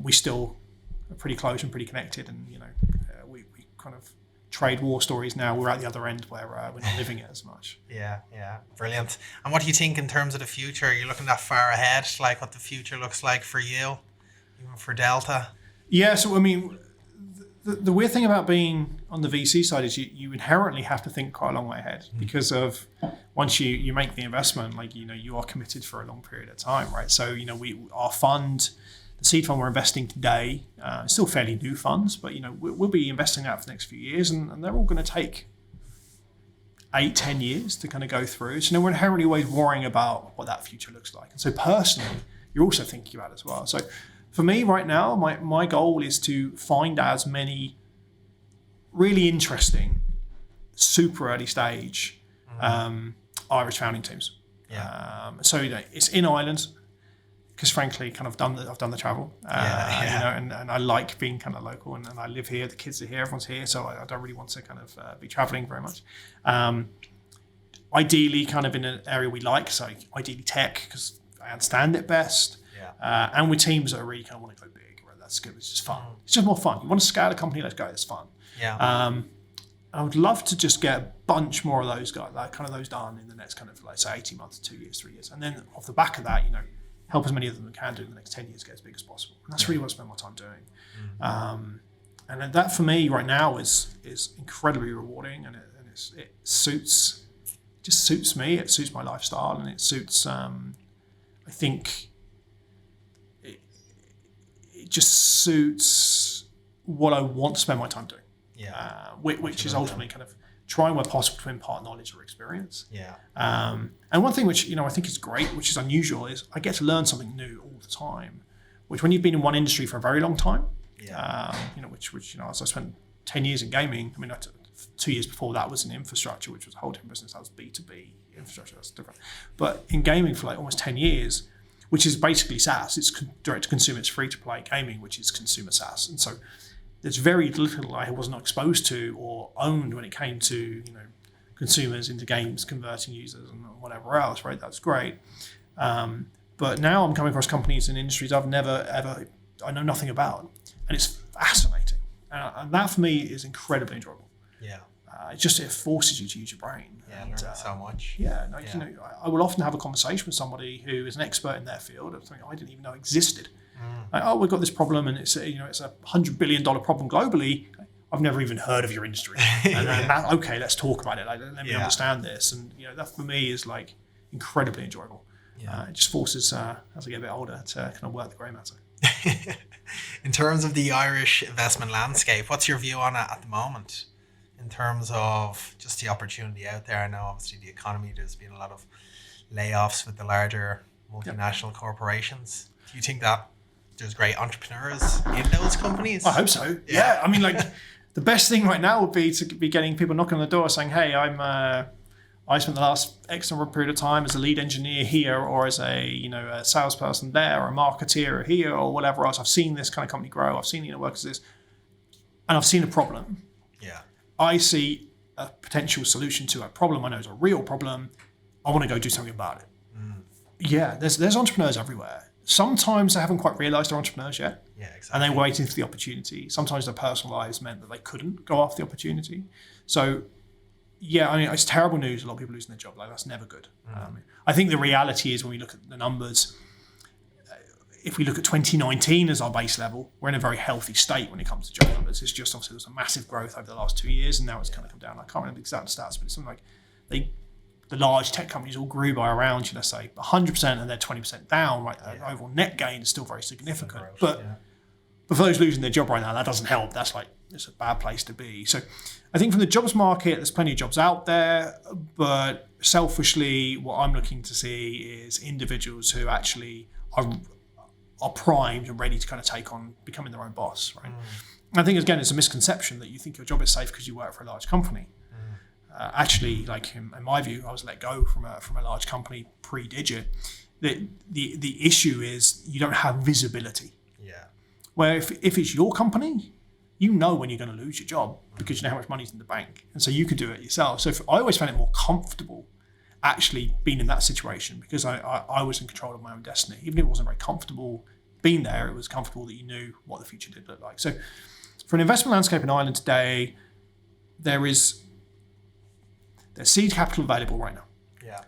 we still are pretty close and pretty connected. And we kind of trade war stories now. We're at the other end where we're not living it as much. Yeah, brilliant. And what do you think in terms of the future? Are you looking that far ahead, like what the future looks like for you, even for Delta? Yeah, so I mean, the weird thing about being on the VC side is you inherently have to think quite a long way ahead, because of once you make the investment, like you are committed for a long period of time, right? So our fund, the seed fund we're investing today, still fairly new funds, but we'll be investing out for the next few years, and they're all going to take 8-10 years to kind of go through. So we're inherently always worrying about what that future looks like, and so personally, you're also thinking about it as well. So for me right now, my goal is to find as many really interesting, super early stage Irish founding teams. Yeah. So it's in Ireland, because frankly, I've done the travel, and I like being kind of local, and I live here. The kids are here, everyone's here, so I don't really want to kind of be traveling very much. Ideally, kind of in an area we like, so ideally tech, because I understand it best. And with teams that are really kind of want to go big, right? That's good. It's just fun. It's just more fun. You want to scale a company? Let's go. It's fun. Yeah. I would love to just get a bunch more of those guys, like kind of those done in the next kind of, like, say, 18 months, 2 years, 3 years, and then off the back of that, help as many of them as can do in the next 10 years get as big as possible. And that's really what I spend my time doing. And that for me right now is incredibly rewarding, and it suits me. It suits my lifestyle, and it suits. I think. It just suits what I want to spend my time doing. Yeah. Which is ultimately kind of trying where possible to impart knowledge or experience. Yeah. And one thing which I think is great, which is unusual, is I get to learn something new all the time. Which when you've been in one industry for a very long time, which as I spent 10 years in gaming. I mean, 2 years before that was in infrastructure, which was a whole different business. That was B2B infrastructure. That's different. But in gaming for like almost 10 years. which is basically SaaS. It's direct to consumer. It's free to play gaming, which is consumer SaaS. And so there's very little I was not exposed to or owned when it came to consumers into games, converting users and whatever else. Right, that's great. But now I'm coming across companies and industries I know nothing about, and it's fascinating. And that for me is incredibly enjoyable. Yeah. It forces you to use your brain. Yeah, learn so much. Yeah, I will often have a conversation with somebody who is an expert in their field of something I didn't even know existed. Like, we've got this problem, and it's a $100 billion problem globally. I've never even heard of your industry. And okay, let's talk about it. Like, let me understand this. And that for me is like incredibly enjoyable. Yeah. It just forces, as I get a bit older, to kind of work the grey matter. In terms of the Irish investment landscape, what's your view on it at the moment? In terms of just the opportunity out there? I know obviously the economy, there's been a lot of layoffs with the larger multinational corporations. Do you think that there's great entrepreneurs in those companies? I hope so. Yeah. I mean, like the best thing right now would be to be getting people knocking on the door saying, hey, I spent the last X number of period of time as a lead engineer here, or as a salesperson there, or a marketeer here, or whatever else. I've seen this kind of company grow. I've seen work as this, and I've seen a problem. Yeah. I see a potential solution to a problem I know is a real problem. I want to go do something about it. Yeah, there's entrepreneurs everywhere. Sometimes they haven't quite realised they're entrepreneurs yet. Yeah, exactly. And they're waiting for the opportunity. Sometimes their personal lives meant that they couldn't go after the opportunity. So, yeah, I mean, it's terrible news. A lot of people losing their job. Like, that's never good. I think the reality is when we look at the numbers, if we look at 2019 as our base level, we're in a very healthy state when it comes to job numbers. It's just obviously there's a massive growth over the last 2 years, and now it's kind of come down. I can't remember the exact stats, but it's something like the large tech companies all grew by around, say 100%, and they're 20% down. Right, overall net gain is still very significant. But for those losing their job right now, that doesn't help. That's it's a bad place to be. So I think from the jobs market, there's plenty of jobs out there, but selfishly, what I'm looking to see is individuals who actually are primed and ready to kind of take on becoming their own boss, right? I think, again, it's a misconception that you think your job is safe because you work for a large company. Actually, like in my view, I was let go from a large company pre-Digit. The issue is you don't have visibility. Yeah. Where if it's your company, you know when you're going to lose your job because you know how much money's in the bank, and so you could do it yourself. So I always found it more comfortable actually being in that situation because I was in control of my own destiny. Even if it wasn't very comfortable being there, it was comfortable that you knew what the future did look like. So for an investment landscape in Ireland today, there's seed capital available right now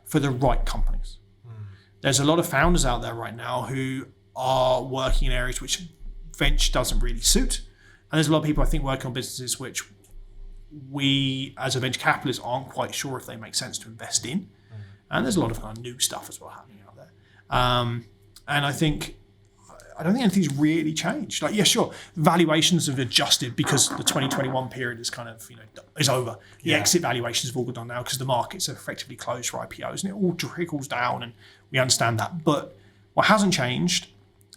for the right companies. There's a lot of founders out there right now who are working in areas which venture doesn't really suit. And there's a lot of people, I think, working on businesses which we, as a venture capitalist, aren't quite sure if they make sense to invest in. And there's a lot of kind of new stuff as well happening out there. And I don't think anything's really changed. Like, yeah, sure, valuations have adjusted because the 2021 period is kind of, is over. The exit valuations have all gone down now because the markets are effectively closed for IPOs, and it all trickles down, and we understand that. But what hasn't changed,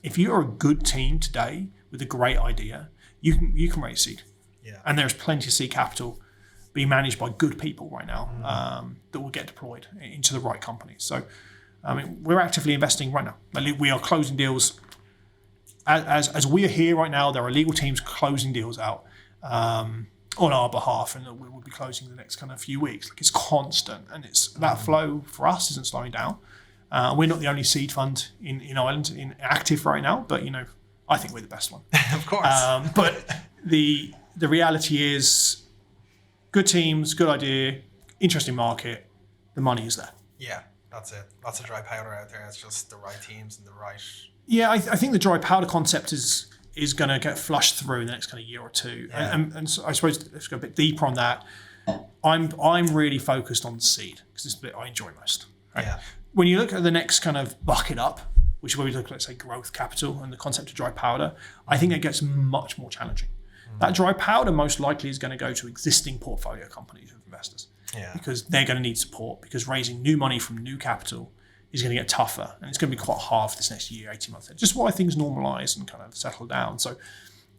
if you're a good team today with a great idea, you can raise seed. Yeah. And there's plenty of seed capital being managed by good people right now that will get deployed into the right companies. So, I mean, we're actively investing right now. We are closing deals. As we are here right now, there are legal teams closing deals out on our behalf, and we will be closing the next kind of few weeks. Like, it's constant, and it's that flow for us isn't slowing down. We're not the only seed fund in Ireland in active right now, but I think we're the best one. Of course. But the reality is, good teams, good idea, interesting market, the money is there. Yeah, that's it. Lots of dry powder out there. It's just the right teams and the right. Yeah, I think the dry powder concept is going to get flushed through in the next kind of year or two. Yeah. And so I suppose let's go a bit deeper on that. I'm really focused on seed because it's the bit I enjoy most. Right? Yeah. When you look at the next kind of bucket up, which is where we look at, let's say, growth capital and the concept of dry powder, I think it gets much more challenging. That dry powder most likely is going to go to existing portfolio companies of investors because they're going to need support, because raising new money from new capital is going to get tougher, and it's going to be quite hard for this next year, 18 months. Just why things normalise and kind of settle down. So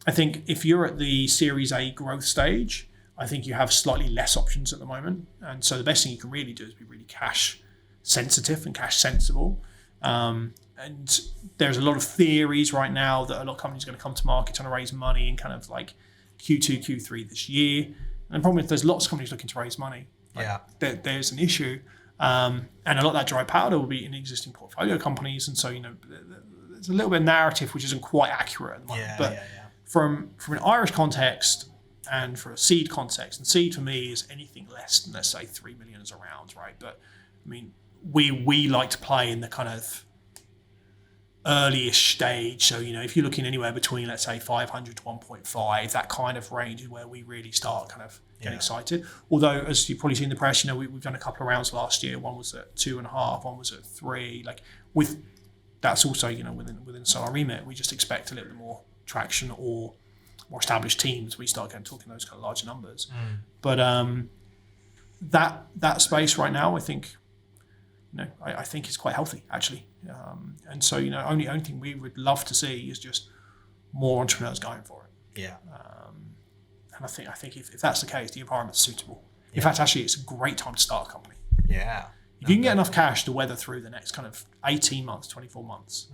I think if you're at the Series A growth stage, I think you have slightly less options at the moment. And so the best thing you can really do is be really cash sensitive and cash sensible. And and there's a lot of theories right now that a lot of companies are going to come to market trying to raise money in kind of like Q2, Q3 this year. And the problem is there's lots of companies looking to raise money. There's an issue. And a lot of that dry powder will be in existing portfolio companies. And so, there's a little bit of narrative which isn't quite accurate at the moment. But from an Irish context and for a seed context, and seed for me is anything less than, let's say, 3 million is around, right? But I mean, we like to play in the kind of early-ish stage. So, if you're looking anywhere between, let's say, 500 to 1.5, that kind of range is where we really start kind of getting excited. Although, as you've probably seen in the press, we've done a couple of rounds last year. One was at 2.5, one was at 3. Like that's also, within our remit, we just expect a little bit more traction or more established teams. We start talking those kind of larger numbers. But that space right now, I think, I think it's quite healthy actually. And so, only thing we would love to see is just more entrepreneurs going for it. Yeah. And I think if that's the case, the environment's suitable. In fact, actually, it's a great time to start a company. Yeah. If you can get enough cash to weather through the next kind of 18 months, 24 months,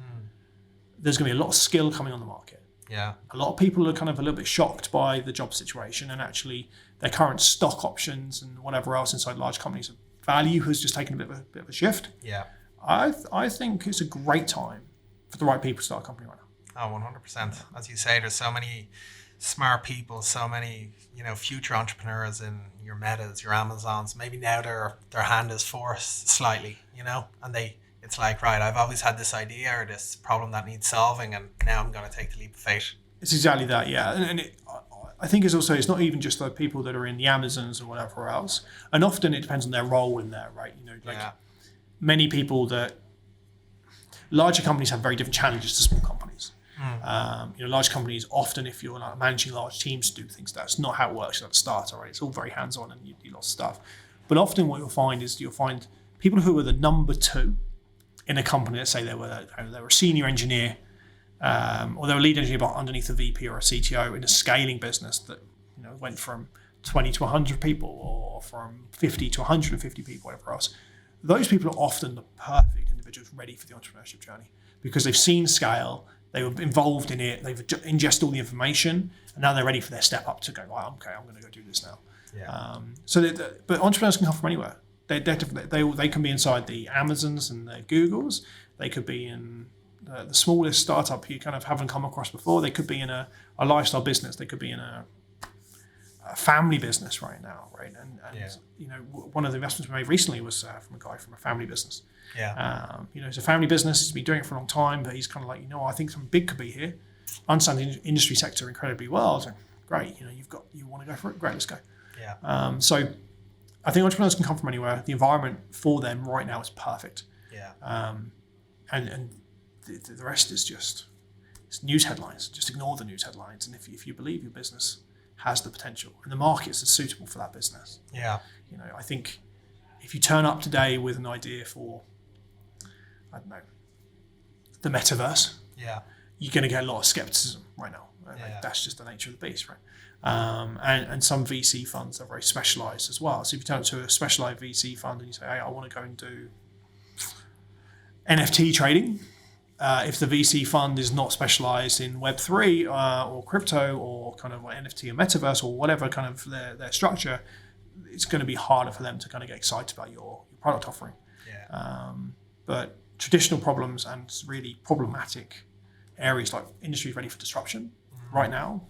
there's going to be a lot of skill coming on the market. Yeah. A lot of people are kind of a little bit shocked by the job situation, and actually their current stock options and whatever else inside large companies, value has just taken a bit of a shift. Yeah. I think it's a great time for the right people to start a company right now. Oh, 100%. As you say, there's so many smart people, so many, future entrepreneurs in your Metas, your Amazons. Maybe now their hand is forced slightly, and it's like, right, I've always had this idea or this problem that needs solving, and now I'm going to take the leap of faith. It's exactly that, yeah. And I think it's not even just the people that are in the Amazons or whatever else. And often it depends on their role in there, right? Many people larger companies have very different challenges to small companies. Large companies often, if you're managing large teams to do things, that's not how it works at the start, all right? It's all very hands-on and you do lots of stuff. But often what you'll find people who are the number 2 in a company. Let's say they were a senior engineer, or they were a lead engineer underneath a VP or a CTO in a scaling business that went from 20 to 100 people, or from 50 to 150 people, whatever else. Those people are often the perfect individuals ready for the entrepreneurship journey because they've seen scale, they were involved in it, they've ingested all the information, and now they're ready for their step up to go, right, okay, I'm going to go do this now. Yeah. But entrepreneurs can come from anywhere. They can be inside the Amazons and the Googles. They could be in the smallest startup you kind of haven't come across before. They could be in a lifestyle business. They could be in a family business right now, right? And one of the investments we made recently was from a guy from a family business. Yeah. It's a family business. He's been doing it for a long time, but he's kind of like, I think something big could be here. Understand the industry sector incredibly well. So great, you want to go for it? Great, let's go. Yeah. So I think entrepreneurs can come from anywhere. The environment for them right now is perfect. Yeah. And the rest is just it's news headlines. Just ignore the news headlines. And if you believe your business has the potential and the markets are suitable for that business. Yeah. I think if you turn up today with an idea for, I don't know, the metaverse, you're going to get a lot of skepticism right now. Right? Yeah. Like, that's just the nature of the beast, right? And some VC funds are very specialized as well. So if you turn up to a specialized VC fund and you say, hey, I want to go and do NFT trading, if the VC fund is not specialized in Web3 or crypto or kind of NFT or metaverse or whatever kind of their structure, it's going to be harder for them to kind of get excited about your product offering. Yeah. But traditional problems and really problematic areas like industries ready for disruption right now,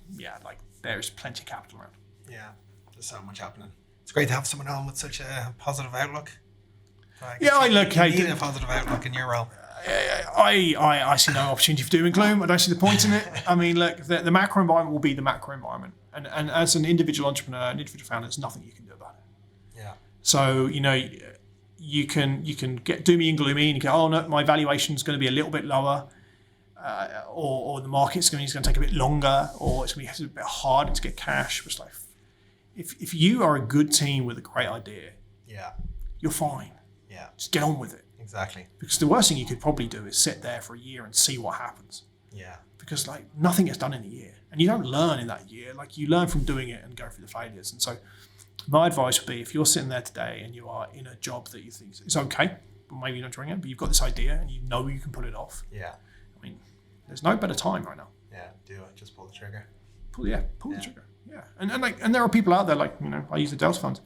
there is plenty of capital around. Yeah, there's so much happening. It's great to have someone on with such a positive outlook. You need a positive outlook in your role. I see no opportunity for doom and gloom. I don't see the point in it. I mean, look, the macro environment will be the macro environment. And as an individual entrepreneur, an individual founder, there's nothing you can do about it. Yeah. So, you can get doomy and gloomy and you go, oh no, my valuation is going to be a little bit lower. Or the market's going to take a bit longer, or it's going to be a bit harder to get cash. But it's like, if you are a good team with a great idea, you're fine. Yeah, just get on with it. Exactly. Because the worst thing you could probably do is sit there for a year and see what happens. Yeah. Because nothing gets done in a year, and you don't learn in that year. You learn from doing it and go through the failures. And so, my advice would be, if you're sitting there today and you are in a job that you think is okay, but maybe you're not doing it, but you've got this idea and you know you can pull it off. Yeah. I mean, there's no better time right now. Yeah, do it. Just pull the trigger. Pull the trigger. Yeah, and there are people out there like I use the Delta funds.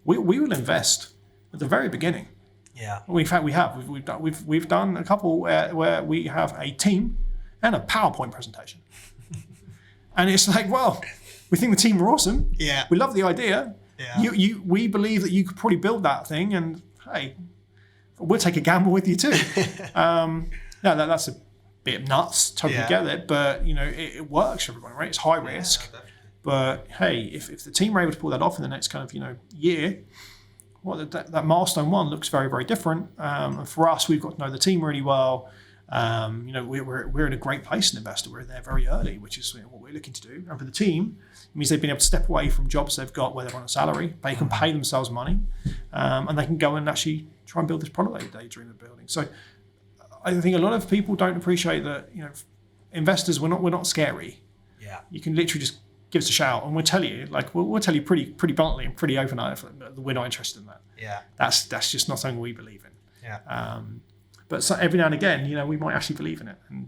We will invest at the very beginning. Yeah. In fact, we've done a couple where we have a team and a PowerPoint presentation, and it's like, well, we think the team are awesome. Yeah. We love the idea. Yeah. We believe that you could probably build that thing, and hey, we'll take a gamble with you too. That's a bit nuts. Totally get it, but it works for everyone, right? It's high risk, but hey, if the team are able to pull that off in the next kind of year, well, that milestone one looks very, very different. And for us, we've got to know the team really well. We're in a great place in Investor. We're there very early, which is what we're looking to do. And for the team, it means they've been able to step away from jobs they've got where they're on a salary. They can pay themselves money, and they can go and actually try and build this product they dream of building. So I think a lot of people don't appreciate that. Investors, we're not scary. Yeah. You can literally just give us a shout, and we'll tell you pretty bluntly and pretty open-eyed that we're not interested in that. Yeah. That's just not something we believe in. Yeah. But so every now and again, we might actually believe in it, and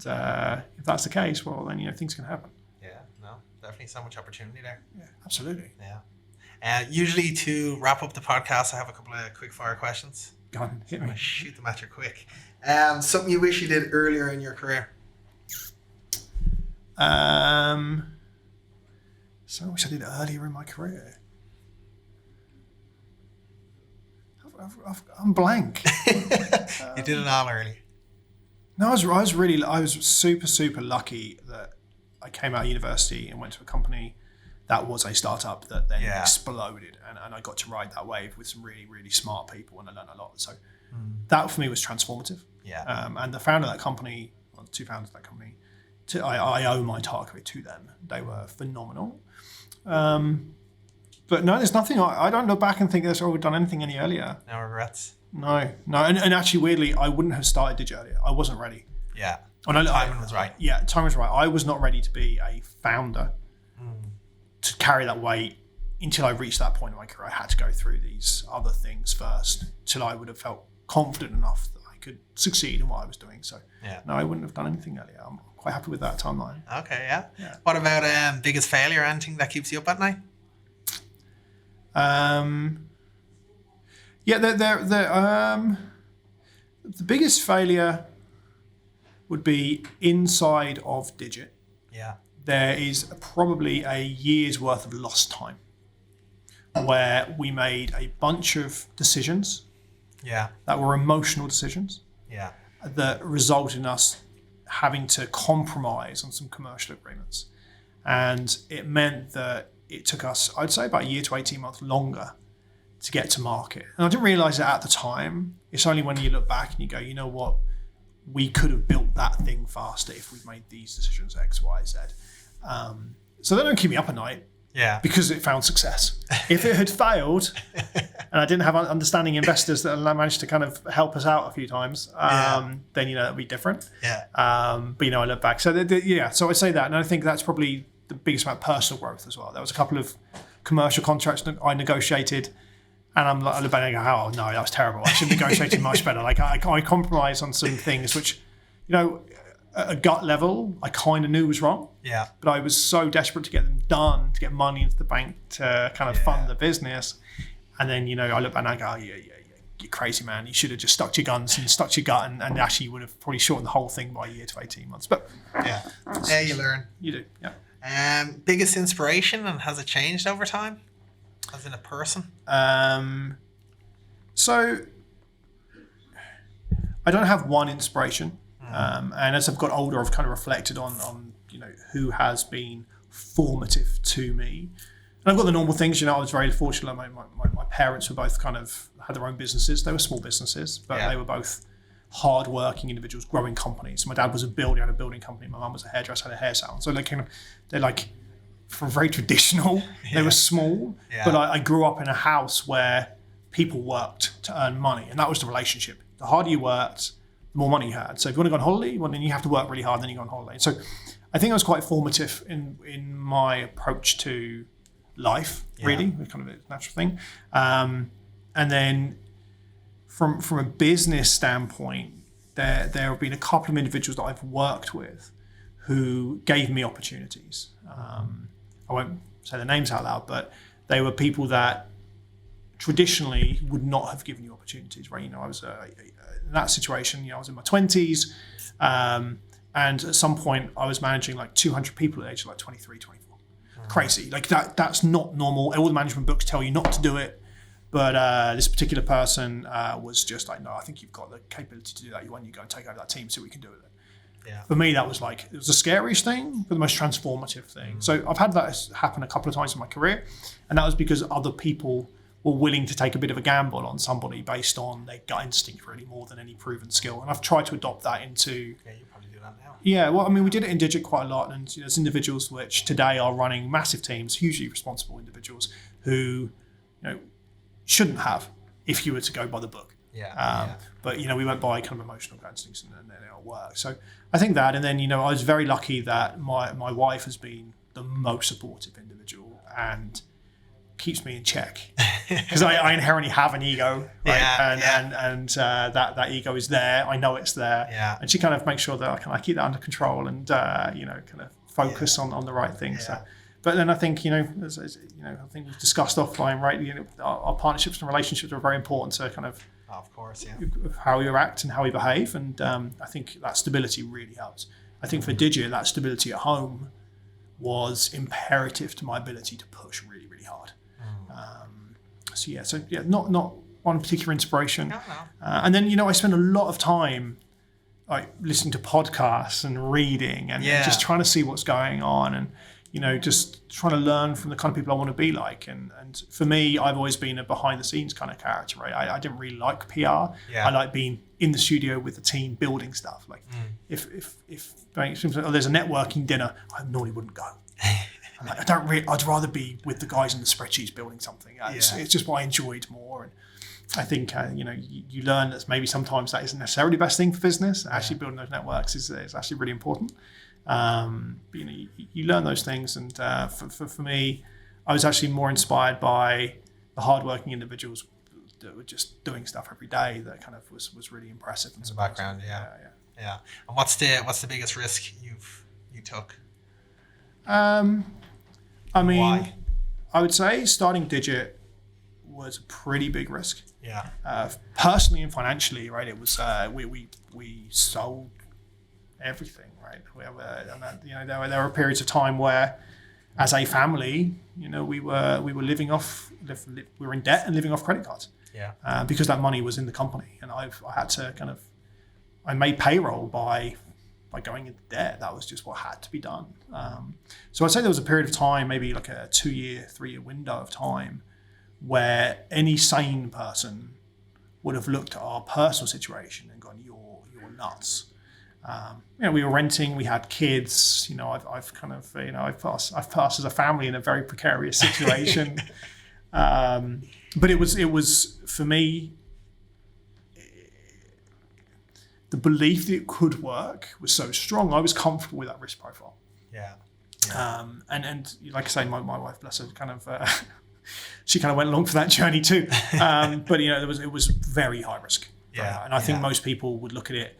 if that's the case, well, then things can happen. Yeah. No, definitely so much opportunity there. Yeah, absolutely. Yeah. Usually to wrap up the podcast, I have a couple of quick fire questions. Go on, hit me. Shoot them at you quick. Something you wish you did earlier in your career. So I wish I did earlier in my career. I'm blank. You did it all early. No, I was super, super lucky that I came out of university and went to a company that was a startup that then exploded, and I got to ride that wave with some really, really smart people, and I learned a lot. So that for me was transformative. Yeah. And the founder of that company, well, the two founders of that company, I owe my entire career to them. They were phenomenal. But no, there's nothing. I don't look back and think I would have done anything any earlier. No regrets. No. And actually, weirdly, I wouldn't have started Digi earlier. I wasn't ready. Yeah. Timing was right. Yeah, timing was right. I was not ready to be a founder to carry that weight until I reached that point in my career. I had to go through these other things first till I would have felt confident enough that I could succeed in what I was doing. So no, I wouldn't have done anything earlier. I'm quite happy with that timeline. Okay, yeah. What about biggest failure? Anything that keeps you up at night? The biggest failure would be inside of Digit. Yeah. There is probably a year's worth of lost time where we made a bunch of decisions that were emotional decisions that resulted in us having to compromise on some commercial agreements. And it meant that it took us, I'd say, about a year to 18 months longer to get to market. And I didn't realize it at the time. It's only when you look back and you go, you know what? We could have built that thing faster if we'd made these decisions, X, Y, Z. So they don't keep me up at night because it found success. If it had failed and I didn't have understanding investors that managed to kind of help us out a few times, then, that'd be different. Yeah. But, I look back. So, so I'd say that. And I think that's probably the biggest amount of personal growth as well. There was a couple of commercial contracts that I negotiated, and I'm like, I look back and I go, oh no, that was terrible. I should have negotiated much better. Like I compromised on some things which, at a gut level, I kind of knew was wrong. Yeah. But I was so desperate to get them done, to get money into the bank to kind of fund the business. And then, I look back and I go, oh, yeah, you're crazy, man. You should have just stuck to your guns and stuck to your gut, and actually would have probably shortened the whole thing by a year to 18 months. But you learn. You do, biggest inspiration, and has it changed over time? As in a person? So I don't have one inspiration. And as I've got older, I've kind of reflected on who has been formative to me. And I've got the normal things. I was very fortunate. My parents were both kind of had their own businesses. They were small businesses, but they were both hard-working individuals, growing companies. My dad was a builder, had a building company. My mum was a hairdresser, had a hair salon. So they're like very traditional. They were small, but I grew up in a house where people worked to earn money, and that was the relationship. The harder you worked, the more money you had. So if you want to go on holiday, well, then you have to work really hard, and then you go on holiday. So I think I was quite formative in my approach to life, really, kind of a natural thing. And then from a business standpoint, there have been a couple of individuals that I've worked with who gave me opportunities. I won't say their names out loud, but they were people that traditionally would not have given you opportunities, right? I was in that situation. I was in my 20s, and at some point I was managing like 200 people at the age of like 23, 24. Crazy, like that's not normal. All the management books tell you not to do it. But this particular person was just like, no, I think you've got the capability to do that. You go and take over that team, see what we can do with it. Yeah. For me, that was like, it was the scariest thing, but the most transformative thing. So I've had that happen a couple of times in my career, and that was because other people were willing to take a bit of a gamble on somebody based on their gut instinct, really, more than any proven skill. And I've tried to adopt that into... Yeah, you probably do that now. Yeah, well, I mean, we did it in Digit quite a lot, and there's individuals which today are running massive teams, hugely responsible individuals who, shouldn't have if you were to go by the book. But we went by kind of emotional gut instincts, and then it all worked. So I think that, and then I was very lucky that my wife has been the most supportive individual and keeps me in check, because I inherently have an ego, right? And that ego is there. I know it's there, and she kind of makes sure that I keep that under control and kind of focus on the right things. So. But then I think, as I think we've discussed offline, right? Our partnerships and relationships are very important to kind of, of course, how we act and how we behave. And I think that stability really helps. I think for Digit, that stability at home was imperative to my ability to push really, really hard. Not one particular inspiration. No. And then, I spend a lot of time listening to podcasts and reading and just trying to see what's going on, and just trying to learn from the kind of people I want to be like. And for me, I've always been a behind the scenes kind of character, right? I didn't really like PR. I like being in the studio with the team building stuff. Like if there's a networking dinner, I normally wouldn't go. I'd rather be with the guys in the spreadsheets building something. It's just what I enjoyed more. And I think, you learn that maybe sometimes that isn't necessarily the best thing for business. Actually building those networks is actually really important. You learn those things, and for me, I was actually more inspired by the hardworking individuals that were just doing stuff every day. That kind of was really impressive. In the background, yeah. And what's the biggest risk you took? Why? I would say starting Digit was a pretty big risk. Yeah. Personally and financially, right? It was we sold everything. Right, there were periods of time where, as a family, we were living off, we were in debt and living off credit cards. Because that money was in the company, and I had to I made payroll by going into debt. That was just what had to be done. So I'd say there was a period of time, maybe like a 2-year, 3-year window of time, where any sane person would have looked at our personal situation and gone, "You're nuts." We were renting, we had kids, I've passed as a family in a very precarious situation. But it was for me, the belief that it could work was so strong. I was comfortable with that risk profile. And like I say, my wife, bless her, she kind of went along for that journey too. But it was very high risk. And I think most people would look at it.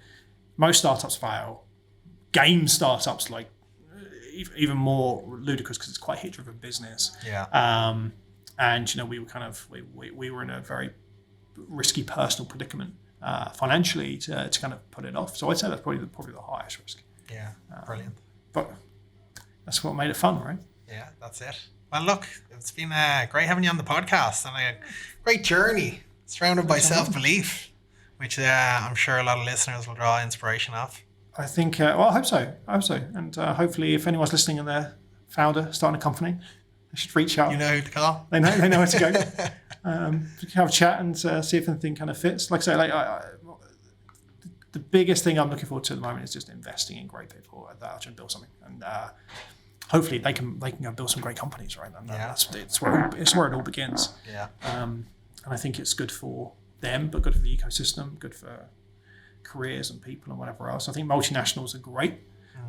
Most startups fail. Game startups, like, even more ludicrous because it's quite a hit-driven business. And we were we were in a very risky personal predicament financially to kind of put it off. So I'd say that's probably the highest risk. Brilliant. But that's what made it fun, right? Yeah, that's it. Well, look, it's been great having you on the podcast, and a great journey surrounded by self-belief, which I'm sure a lot of listeners will draw inspiration off. I think, I hope so. And hopefully, if anyone's listening and they're founder, starting a company, they should reach out. You know who to call. They know where to go. We can have a chat and see if anything kind of fits. Like I say, the biggest thing I'm looking forward to at the moment is just investing in great people that actually build something. And hopefully they can go build some great companies, right? And it's where it all begins. And I think it's good for them, but good for the ecosystem, good for careers and people and whatever else. I think multinationals are great,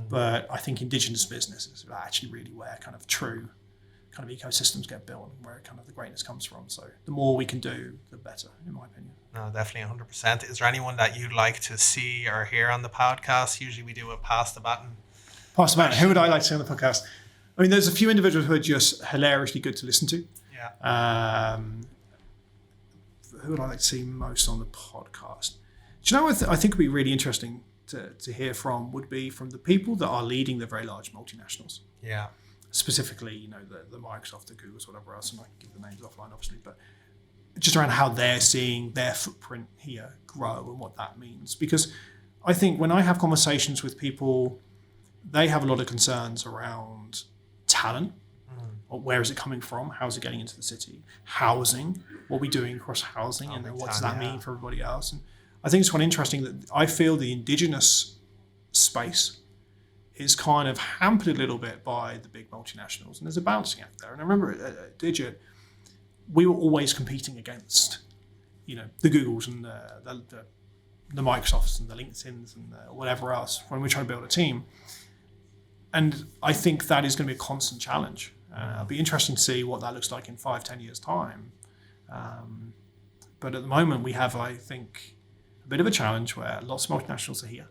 but I think indigenous business is actually really where kind of true kind of ecosystems get built and where kind of the greatness comes from. So the more we can do, the better, in my opinion. No, definitely 100%. Is there anyone that you'd like to see or hear on the podcast? Usually we do a pass the baton. Pass the baton. Who would I like to see on the podcast? I mean, there's a few individuals who are just hilariously good to listen to. Yeah. Who would I like to see most on the podcast? Do you know what I think would be really interesting to hear from would be from the people that are leading the very large multinationals. Yeah. Specifically, you know, the Microsoft, the Googles, whatever else, and I can give the names offline, obviously, but just around how they're seeing their footprint here grow and what that means. Because I think when I have conversations with people, they have a lot of concerns around talent. Where is it coming from? How is it getting into the city? Housing, what are we doing across housing, and then what does that mean for everybody else? And I think it's quite interesting that I feel the indigenous space is kind of hampered a little bit by the big multinationals, and there's a balancing act there. And I remember at Digit, we were always competing against, you know, the Googles and the Microsofts and the LinkedIns and whatever else when we're trying to build a team. And I think that is going to be a constant challenge. It'll be interesting to see what that looks like in 5-10 years' time. But at the moment, we have, I think, a bit of a challenge where lots of multinationals are here,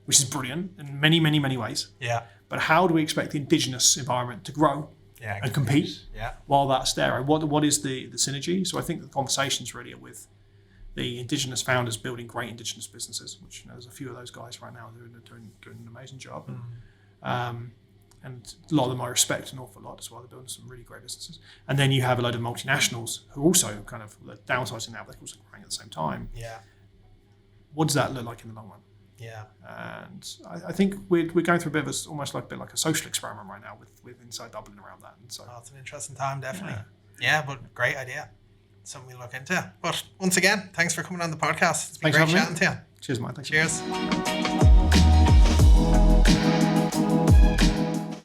which is brilliant in many, many, many ways. Yeah. But how do we expect the indigenous environment to grow and compete while that's there? What is the synergy? So I think the conversations really are with the indigenous founders building great indigenous businesses, which, you know, there's a few of those guys right now who are doing an amazing job. And a lot of them I respect an awful lot as well. They're building some really great businesses. And then you have a load of multinationals who also kind of downsizing now, but they're also growing at the same time. Yeah. What does that look like in the long run? Yeah. And I think we're going through a bit of almost like a social experiment right now with Inside Dublin around that. And so it's an interesting time, definitely. Yeah, but great idea. Something we look into. But once again, thanks for coming on the podcast. It's been great chatting to you. Cheers, mate. Thanks. Cheers.